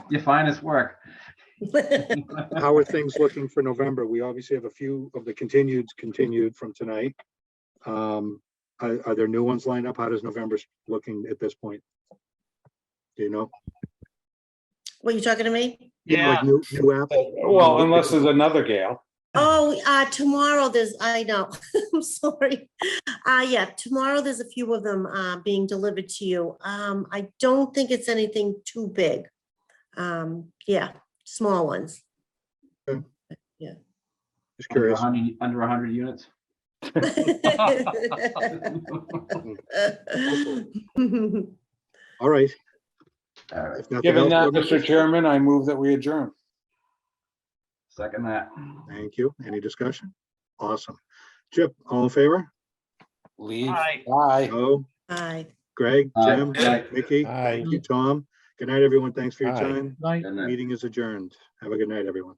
Your finest work. cake. How are things looking for November? We obviously have a few of the continued from tonight. Are there new ones lined up? How does November looking at this point? Do you know? What, you talking to me? Yeah. Like new app? Well, unless there's another Gale. Oh, tomorrow I know, I'm sorry. Yeah, tomorrow there's a few of them, being delivered to you. I don't think it's anything too big. Yeah, small ones. Okay. Yeah. Just Under curious. 100 units. All right. All right. If nothing Given else, that, board Mr. members? Chairman, I move that we adjourn. Second that. Thank you. Any discussion? Awesome. Chip, all in favor? Leave. Aye. Bye. Joe, Aye. Greg, Aye. Jim, Aye. Mickey, Aye. thank you, Tom. Good night, everyone. Thanks for your Aye. time. Night. Good night. Meeting is adjourned. Have a good night, everyone.